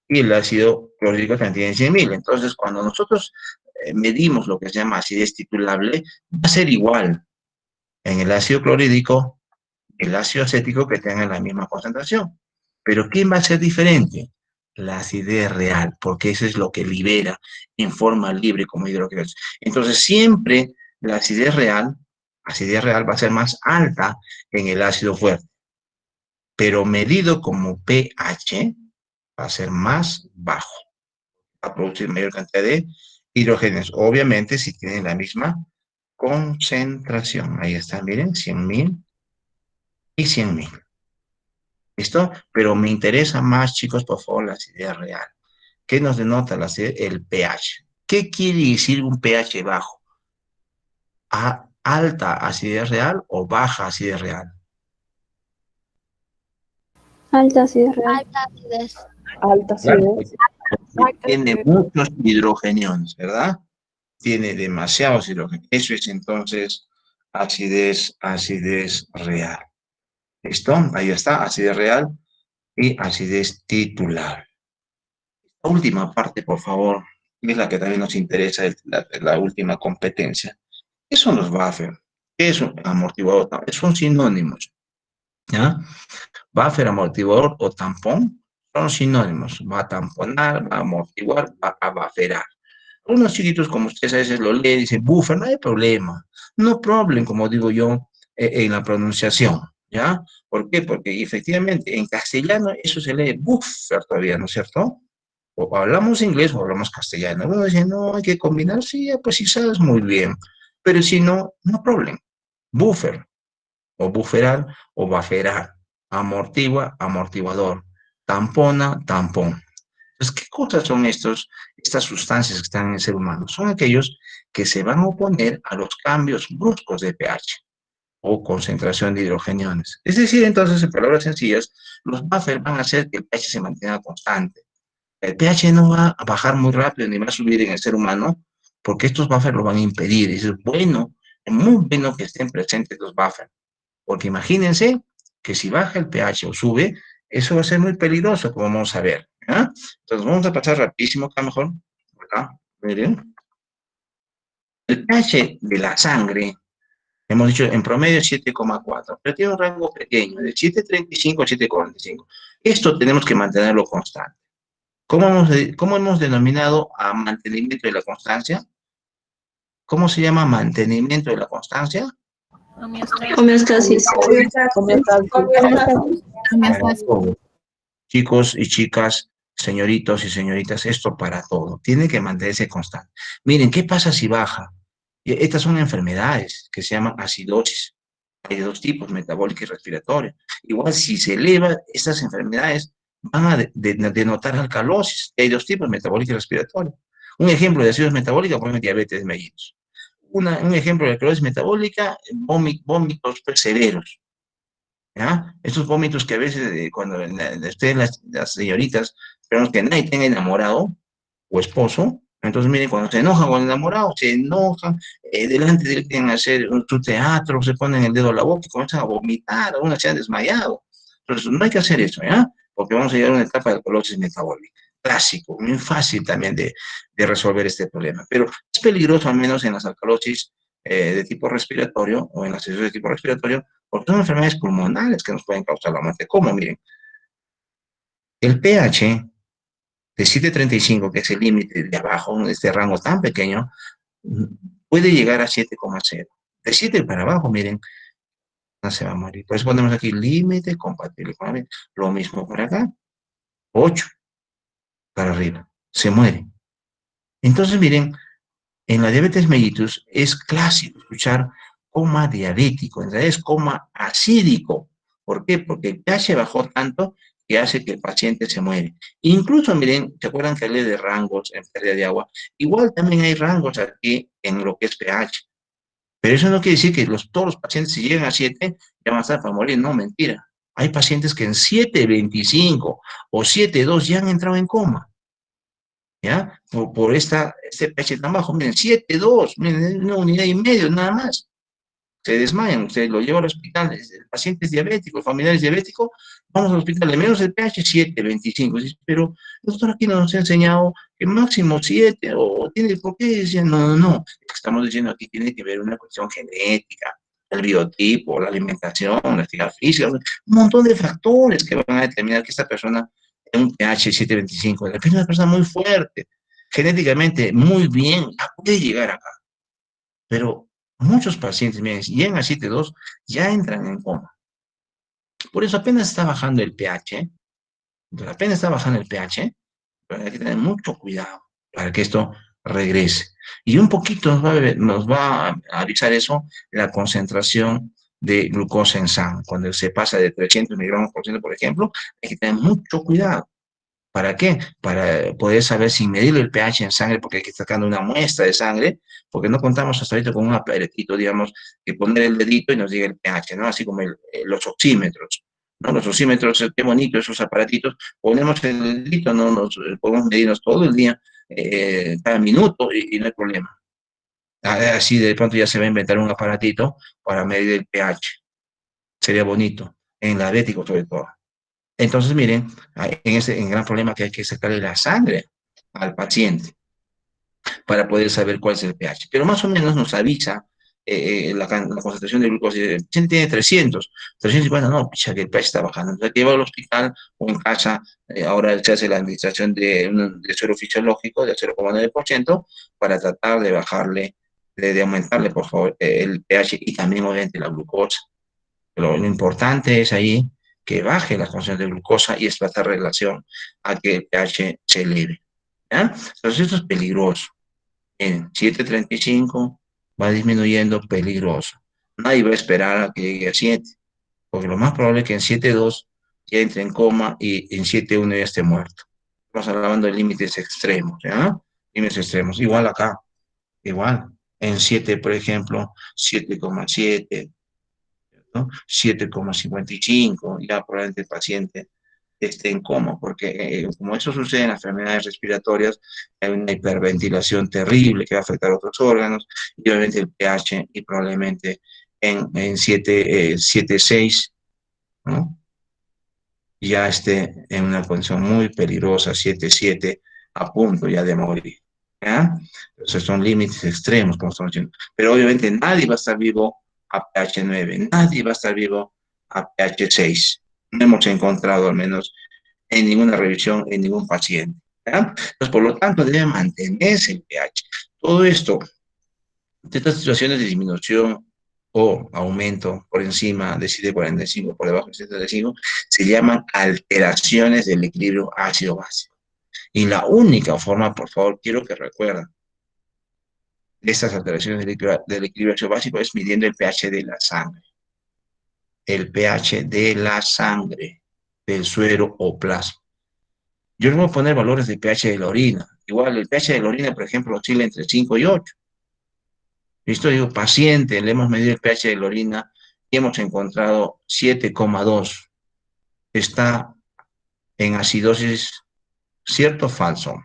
y el ácido clorhídrico también tiene 100.000. Entonces, cuando nosotros medimos lo que se llama acidez titulable, va a ser igual en el ácido clorhídrico, el ácido acético que tengan la misma concentración. Pero ¿quién va a ser diferente? La acidez real, porque eso es lo que libera en forma libre como hidrogenóis. Entonces siempre la acidez real va a ser más alta en el ácido fuerte, pero medido como pH va a ser más bajo, va a producir mayor cantidad de hidrógenos, obviamente si tienen la misma concentración. Ahí está, miren, 100.000 y 100.000. ¿Listo? Pero me interesa más, chicos, por favor, la acidez real. ¿Qué nos denota la acidez? El pH. ¿Qué quiere decir un pH bajo? ¿Alta acidez real o baja acidez real? Alta acidez real. Alta acidez. Alta Claro. acidez. Tiene muchos hidrogeniones, ¿verdad? Tiene demasiados hidrogeniones. Eso es entonces acidez real. ¿Listo? Ahí está, acidez real y acidez titular. La última parte, por favor, es la que también nos interesa, la última competencia. ¿Qué son los buffer? ¿Qué es un amortiguador? Son sinónimos, ¿ya? Buffer, amortiguador o tampón son sinónimos. Va a tamponar, va a amortiguar, va a bufferar. Unos chiquitos, como ustedes a veces lo leen, dicen buffer, no hay problema. No problem, como digo yo, en la pronunciación, ¿ya? ¿Por qué? Porque efectivamente en castellano eso se lee buffer todavía, ¿no es cierto? O hablamos inglés o hablamos castellano. Uno dice, no, hay que combinar, sí, pues sí sabes muy bien. Pero si no, no problem. Buffer, o bufferar, o bufferar. Amortigua, amortiguador. Tampona, tampón. Entonces, ¿qué cosas son estas sustancias que están en el ser humano? Son aquellos que se van a oponer a los cambios bruscos de pH o concentración de hidrogeniones. Es decir, entonces, en palabras sencillas, los buffers van a hacer que el pH se mantenga constante. El pH no va a bajar muy rápido ni va a subir en el ser humano porque estos buffers lo van a impedir. Y es bueno, es muy bueno que estén presentes los buffers, porque imagínense que si baja el pH o sube, eso va a ser muy peligroso, como vamos a ver. ¿Ya? Entonces vamos a pasar rapidísimo acá mejor. Acá, miren. El pH de la sangre, hemos dicho en promedio 7,4, pero tiene un rango pequeño, de 7,35 a 7,45. Esto tenemos que mantenerlo constante. ¿Cómo hemos denominado a mantenimiento de la constancia? ¿Cómo se llama mantenimiento de la constancia? Homeostasis. Chicos y chicas, señoritos y señoritas, esto para todo. Tiene que mantenerse constante. Miren, ¿qué pasa si baja? Estas son enfermedades que se llaman acidosis. Hay dos tipos, metabólica y respiratoria. Igual si se eleva, estas enfermedades van a denotar alcalosis. Hay dos tipos, metabólica y respiratoria. Un ejemplo de acidosis metabólica, por ejemplo, diabetes mellitus. Un ejemplo de alcalosis metabólica, vómitos severos. ¿Ya? Estos vómitos que a veces, cuando ustedes, las señoritas, esperamos que nadie tenga enamorado o esposo, entonces miren, cuando se enojan con el enamorado, se enojan, delante de él quieren hacer su teatro, se ponen el dedo a la boca y comienzan a vomitar, algunas se han desmayado. Entonces no hay que hacer eso, ¿ya? Porque vamos a llegar a una etapa de alcalosis metabólica. Clásico, muy fácil también de resolver este problema, pero es peligroso al menos en las alcalosis de tipo respiratorio o en las sesiones de tipo respiratorio, porque son enfermedades pulmonares que nos pueden causar la muerte. ¿Cómo? Miren, el pH de 7,35, que es el límite de abajo, este rango tan pequeño, puede llegar a 7,0. De 7 para abajo, miren, no se va a morir. Por eso ponemos aquí límite compatible con la vida. Lo mismo por acá, 8 para arriba, se muere. Entonces, miren, en la diabetes mellitus es clásico escuchar coma diabético, en realidad es coma acídico. ¿Por qué? Porque el pH bajó tanto que hace que el paciente se muere. Incluso, miren, ¿se acuerdan que hablé de rangos en pérdida de agua? Igual también hay rangos aquí en lo que es pH. Pero eso no quiere decir que todos los pacientes, si llegan a 7, ya van a estar para morir. No, mentira. Hay pacientes que en 7,25 o 7,2 ya han entrado en coma. ¿Ya? Por este pH tan bajo, miren, 7,2, miren, una unidad y medio, nada más. Se desmayan, usted lo lleva al hospital, el paciente es diabético, el familiar es diabético, vamos al hospital, de menos el pH 7,25, pero el doctor aquí nos ha enseñado que máximo 7, o tiene, ¿por qué decían? No, no, no, estamos diciendo aquí tiene que ver una cuestión genética, el biotipo, la alimentación, la actividad física, un montón de factores que van a determinar que esta persona tiene un pH 7,25, depende de una persona muy fuerte, genéticamente muy bien, puede llegar acá, pero muchos pacientes, miren, si llegan a 7,2, ya entran en coma. Por eso apenas está bajando el pH, apenas está bajando el pH, pero hay que tener mucho cuidado para que esto regrese. Y un poquito nos va a avisar eso, la concentración de glucosa en sangre. Cuando se pasa de 300 miligramos por ciento, por ejemplo, hay que tener mucho cuidado. ¿Para qué? Para poder saber sin medir el pH en sangre, porque hay que estar sacando una muestra de sangre, porque no contamos hasta ahorita con un aparatito, digamos, que poner el dedito y nos diga el pH, ¿no? Así como los oxímetros, ¿no? Los oxímetros, qué bonito esos aparatitos, ponemos el dedito, ¿no? Podemos medirnos todo el día, cada minuto, y no hay problema. Así de pronto ya se va a inventar un aparatito para medir el pH. Sería bonito, en la diabético sobre todo. Entonces, miren, en gran problema que hay que sacarle la sangre al paciente para poder saber cuál es el pH. Pero más o menos nos avisa la concentración de glucosa. El paciente tiene 350, no, picha, que el pH está bajando. Entonces, hay que llevarlo al hospital o en casa. Ahora se hace la administración de suero fisiológico de 0,9% para tratar de bajarle, de aumentarle, por favor, el pH y también, obviamente, la glucosa. Pero lo importante es ahí que baje la concentración de glucosa y esto hace relación a que el pH se eleve. ¿Ya? Entonces esto es peligroso. En 7,35 va disminuyendo, peligroso. Nadie va a esperar a que llegue a 7, porque lo más probable es que en 7,2 ya entre en coma y en 7,1 ya esté muerto. Estamos hablando de límites extremos, ¿ya? Límites extremos. Igual acá, igual. En 7, por ejemplo, 7,7, ¿no? 7,55, ya probablemente el paciente esté en coma, porque como eso sucede en las enfermedades respiratorias, hay una hiperventilación terrible que va a afectar a otros órganos, y obviamente el pH, y probablemente en 7,6, ¿no? Ya esté en una condición muy peligrosa, 7,7, a punto ya de morir. ¿Ya? Esos son límites extremos, como estamos diciendo. Pero obviamente nadie va a estar vivo a pH 9, nadie va a estar vivo a pH 6. No hemos encontrado, al menos en ninguna revisión, en ningún paciente. ¿Ya? Entonces, por lo tanto, debe mantenerse el pH. Todo esto, de estas situaciones de disminución o aumento por encima de 7,45, por debajo de 7,45, se llaman alteraciones del equilibrio ácido-básico. Y la única forma, por favor, quiero que recuerden, de estas alteraciones del equilibrio ácido-básico es midiendo el pH de la sangre. El pH de la sangre, del suero o plasma. Yo les voy a poner valores de pH de la orina. Igual el pH de la orina, por ejemplo, oscila entre 5 y 8. Listo, digo, paciente, le hemos medido el pH de la orina y hemos encontrado 7,2. Está en acidosis, ¿cierto o falso?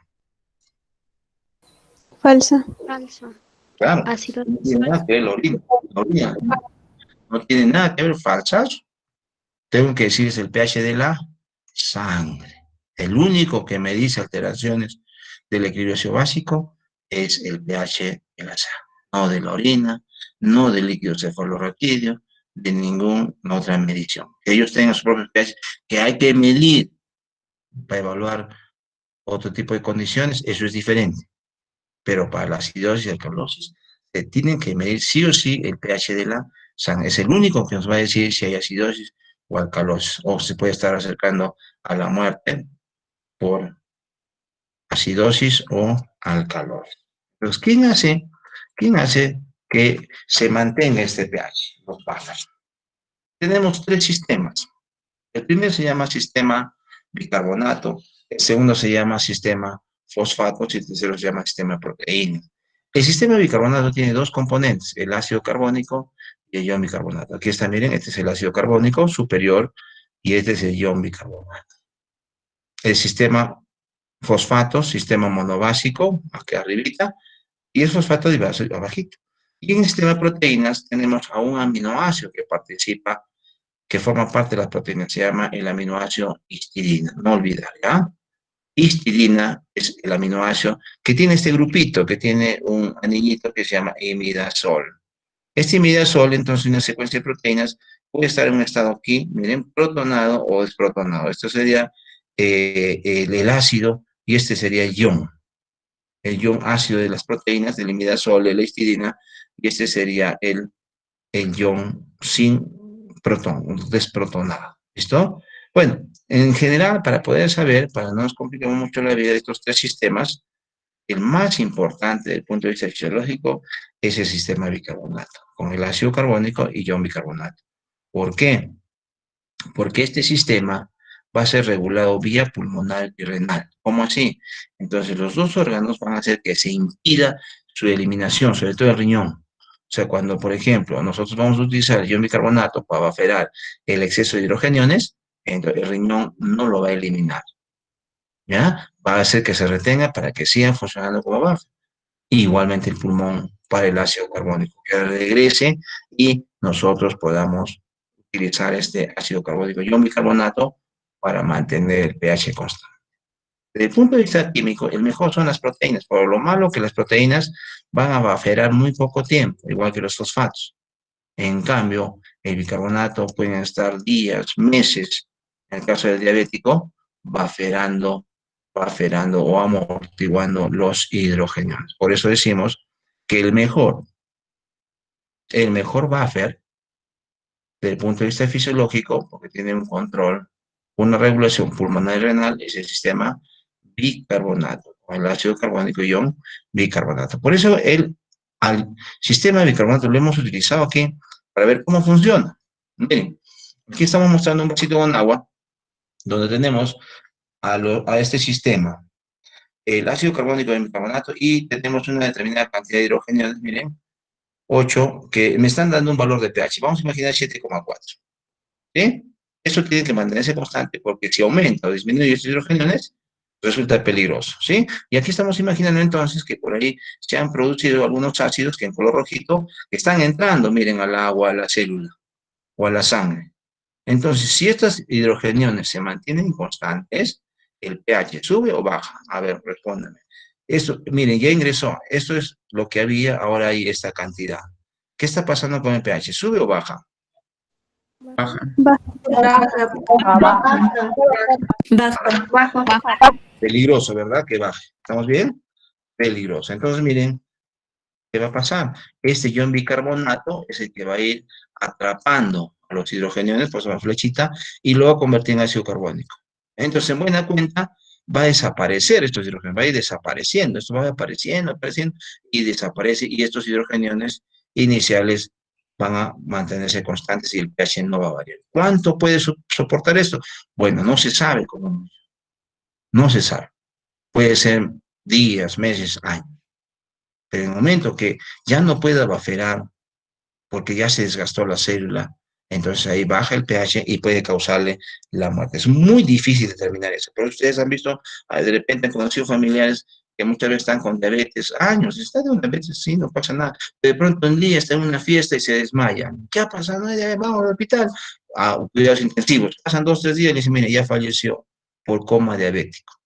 Falsa. Falso. Claro, Ácido. no tiene nada que ver la orina. La orina no tiene nada que ver, falsas. Tengo que decir es el pH de la sangre. El único que me dice alteraciones del equilibrio ácido-básico es el pH de la sangre. No de la orina, no del líquido cefalorraquídeo, de ninguna otra medición. Que ellos tengan sus propios pH, que hay que medir para evaluar otro tipo de condiciones, eso es diferente. Pero para la acidosis y alcalosis, se tienen que medir sí o sí el pH de la sangre. Es el único que nos va a decir si hay acidosis o alcalosis, o se puede estar acercando a la muerte por acidosis o alcalosis. Entonces, ¿quién hace que se mantenga este pH? Los párrafos. Tenemos 3 sistemas. El primero se llama sistema bicarbonato, el segundo se llama sistema fosfato y el tercero se llama sistema proteína. El sistema bicarbonato tiene 2 componentes, el ácido carbónico y el ion bicarbonato. Aquí está, miren, este es el ácido carbónico superior y este es el ion bicarbonato. El sistema fosfato, sistema monobásico, aquí arribita, y el fosfato divaso abajito. Y en el sistema de proteínas tenemos a un aminoácido que participa, que forma parte de las proteínas, se llama el aminoácido histidina, no olvidar, ¿ya? Histidina es el aminoácido que tiene este grupito, que tiene un anillito que se llama imidazol. Este imidazol, entonces, en una secuencia de proteínas, puede estar en un estado aquí, miren, protonado o desprotonado. Esto sería el ácido y este sería el ion ácido de las proteínas, del imidazol, de la histidina, y este sería el ion sin protón, desprotonado. ¿Listo? Bueno, en general, para poder saber, para no nos compliquemos mucho la vida de estos 3 sistemas, el más importante desde el punto de vista fisiológico es el sistema bicarbonato, con el ácido carbónico y ion bicarbonato. ¿Por qué? Porque este sistema va a ser regulado vía pulmonar y renal. ¿Cómo así? Entonces, los dos órganos van a hacer que se impida su eliminación, sobre todo el riñón. O sea, cuando, por ejemplo, nosotros vamos a utilizar el ion bicarbonato para aferrar el exceso de hidrogeniones, entonces el riñón no lo va a eliminar, ¿ya? Va a hacer que se retenga para que siga funcionando como buffer. Igualmente el pulmón para el ácido carbónico, que regrese y nosotros podamos utilizar este ácido carbónico ion bicarbonato para mantener el pH constante. Desde el punto de vista químico, el mejor son las proteínas, por lo malo que las proteínas van a bufferar muy poco tiempo, igual que los fosfatos. En cambio, el bicarbonato pueden estar días, meses, en el caso del diabético, bufferando o amortiguando los hidrogeniones. Por eso decimos que el mejor buffer, desde el punto de vista fisiológico, porque tiene un control, una regulación pulmonar y renal, es el sistema bicarbonato, o el ácido carbónico ion bicarbonato. Por eso al sistema de bicarbonato lo hemos utilizado aquí para ver cómo funciona. Miren, aquí estamos mostrando un vasito con agua, donde tenemos a este sistema el ácido carbónico de bicarbonato y tenemos una determinada cantidad de hidrogeniones, miren, 8, que me están dando un valor de pH. Vamos a imaginar 7,4. ¿Sí? Eso tiene que mantenerse constante porque si aumenta o disminuye estos hidrogeniones, resulta peligroso, ¿sí? Y aquí estamos imaginando entonces que por ahí se han producido algunos ácidos que en color rojito están entrando, miren, al agua, a la célula o a la sangre. Entonces, si estas hidrogeniones se mantienen constantes, ¿el pH sube o baja? A ver, respóndame. Esto, miren, ya ingresó. Esto es lo que había, ahora hay esta cantidad. ¿Qué está pasando con el pH? ¿Sube o baja? Baja. Peligroso, ¿verdad? Que baje. ¿Estamos bien? Peligroso. Entonces, miren, ¿qué va a pasar? Este ion bicarbonato es el que va a ir atrapando a los hidrogeniones, por una flechita, y lo va a convertir en ácido carbónico. Entonces, en buena cuenta, va a desaparecer estos hidrogeniones, va a ir desapareciendo, esto va apareciendo, y desaparece, y estos hidrogeniones iniciales van a mantenerse constantes y el pH no va a variar. ¿Cuánto puede soportar esto? Bueno, no se sabe cómo, no se sabe. Puede ser días, meses, años. Pero en el momento que ya no pueda bufferar porque ya se desgastó la célula, entonces ahí baja el pH y puede causarle la muerte. Es muy difícil determinar eso, pero ustedes han visto, de repente han conocido familiares que muchas veces están con diabetes, años, está de diabetes, sí, no pasa nada. De pronto un día está en una fiesta y se desmaya. ¿Qué ha pasado? No, ya vamos al hospital. Cuidados intensivos. Pasan 2 o 3 días y le dicen, mire, ya falleció por coma diabético.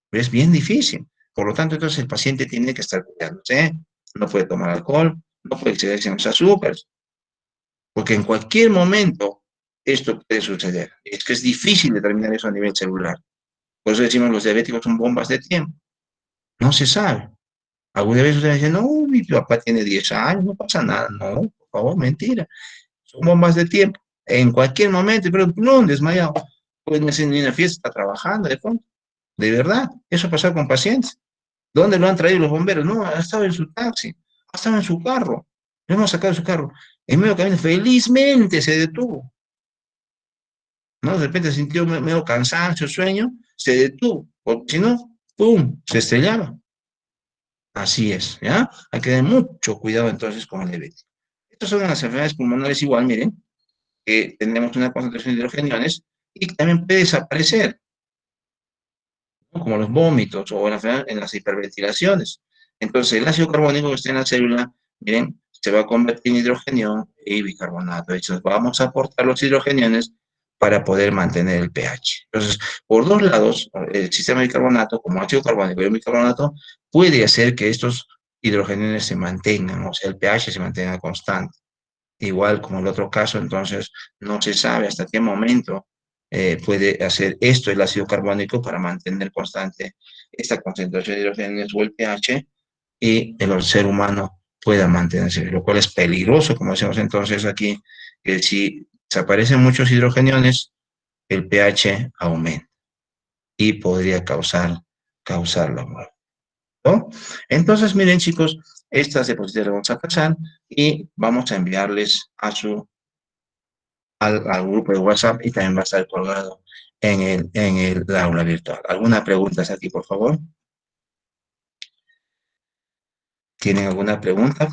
Pero es bien difícil. Por lo tanto, entonces el paciente tiene que estar cuidándose, no puede tomar alcohol, no puede excederse en los azúcares, porque en cualquier momento esto puede suceder. Es que es difícil determinar eso a nivel celular. Por eso decimos los diabéticos son bombas de tiempo. No se sabe. Alguna vez ustedes dicen, no, mi papá tiene 10 años, no pasa nada. No, por favor, mentira. Son bombas de tiempo. En cualquier momento, pero no, desmayado. Pueden hacer ni una fiesta, está trabajando de fondo. De verdad, eso ha pasado con pacientes. ¿Dónde lo han traído los bomberos? No, ha estado en su taxi, ha estado en su carro. Lo hemos sacado de su carro. En medio camino, felizmente se detuvo. ¿No? De repente sintió medio cansancio, sueño, se detuvo. Porque si no, ¡pum!, se estrellaba. Así es, ¿ya? Hay que tener mucho cuidado entonces con el diabetes. Estas son las enfermedades pulmonares igual, miren, que tenemos una concentración de hidrogeniones y que también puede desaparecer, ¿no? Como los vómitos o en las hiperventilaciones. Entonces, el ácido carbónico que está en la célula, miren, se va a convertir en hidrogenión y bicarbonato. Entonces, vamos a aportar los hidrogeniones para poder mantener el pH. Entonces, por dos lados, el sistema de bicarbonato, como ácido carbónico y el bicarbonato, puede hacer que estos hidrogeniones se mantengan, o sea, el pH se mantenga constante. Igual como el otro caso, entonces, no se sabe hasta qué momento puede hacer esto el ácido carbónico para mantener constante esta concentración de hidrogeniones o el pH y el ser humano pueda mantenerse, lo cual es peligroso, como decimos entonces aquí, que si desaparecen muchos hidrogeniones, el pH aumenta y podría causar la muerte, ¿no? Entonces, miren chicos, estas diapositivas las vamos a pasar y vamos a enviarles a su al grupo de WhatsApp y también va a estar colgado en el aula virtual. ¿Alguna pregunta aquí, por favor? ¿Tienen alguna pregunta?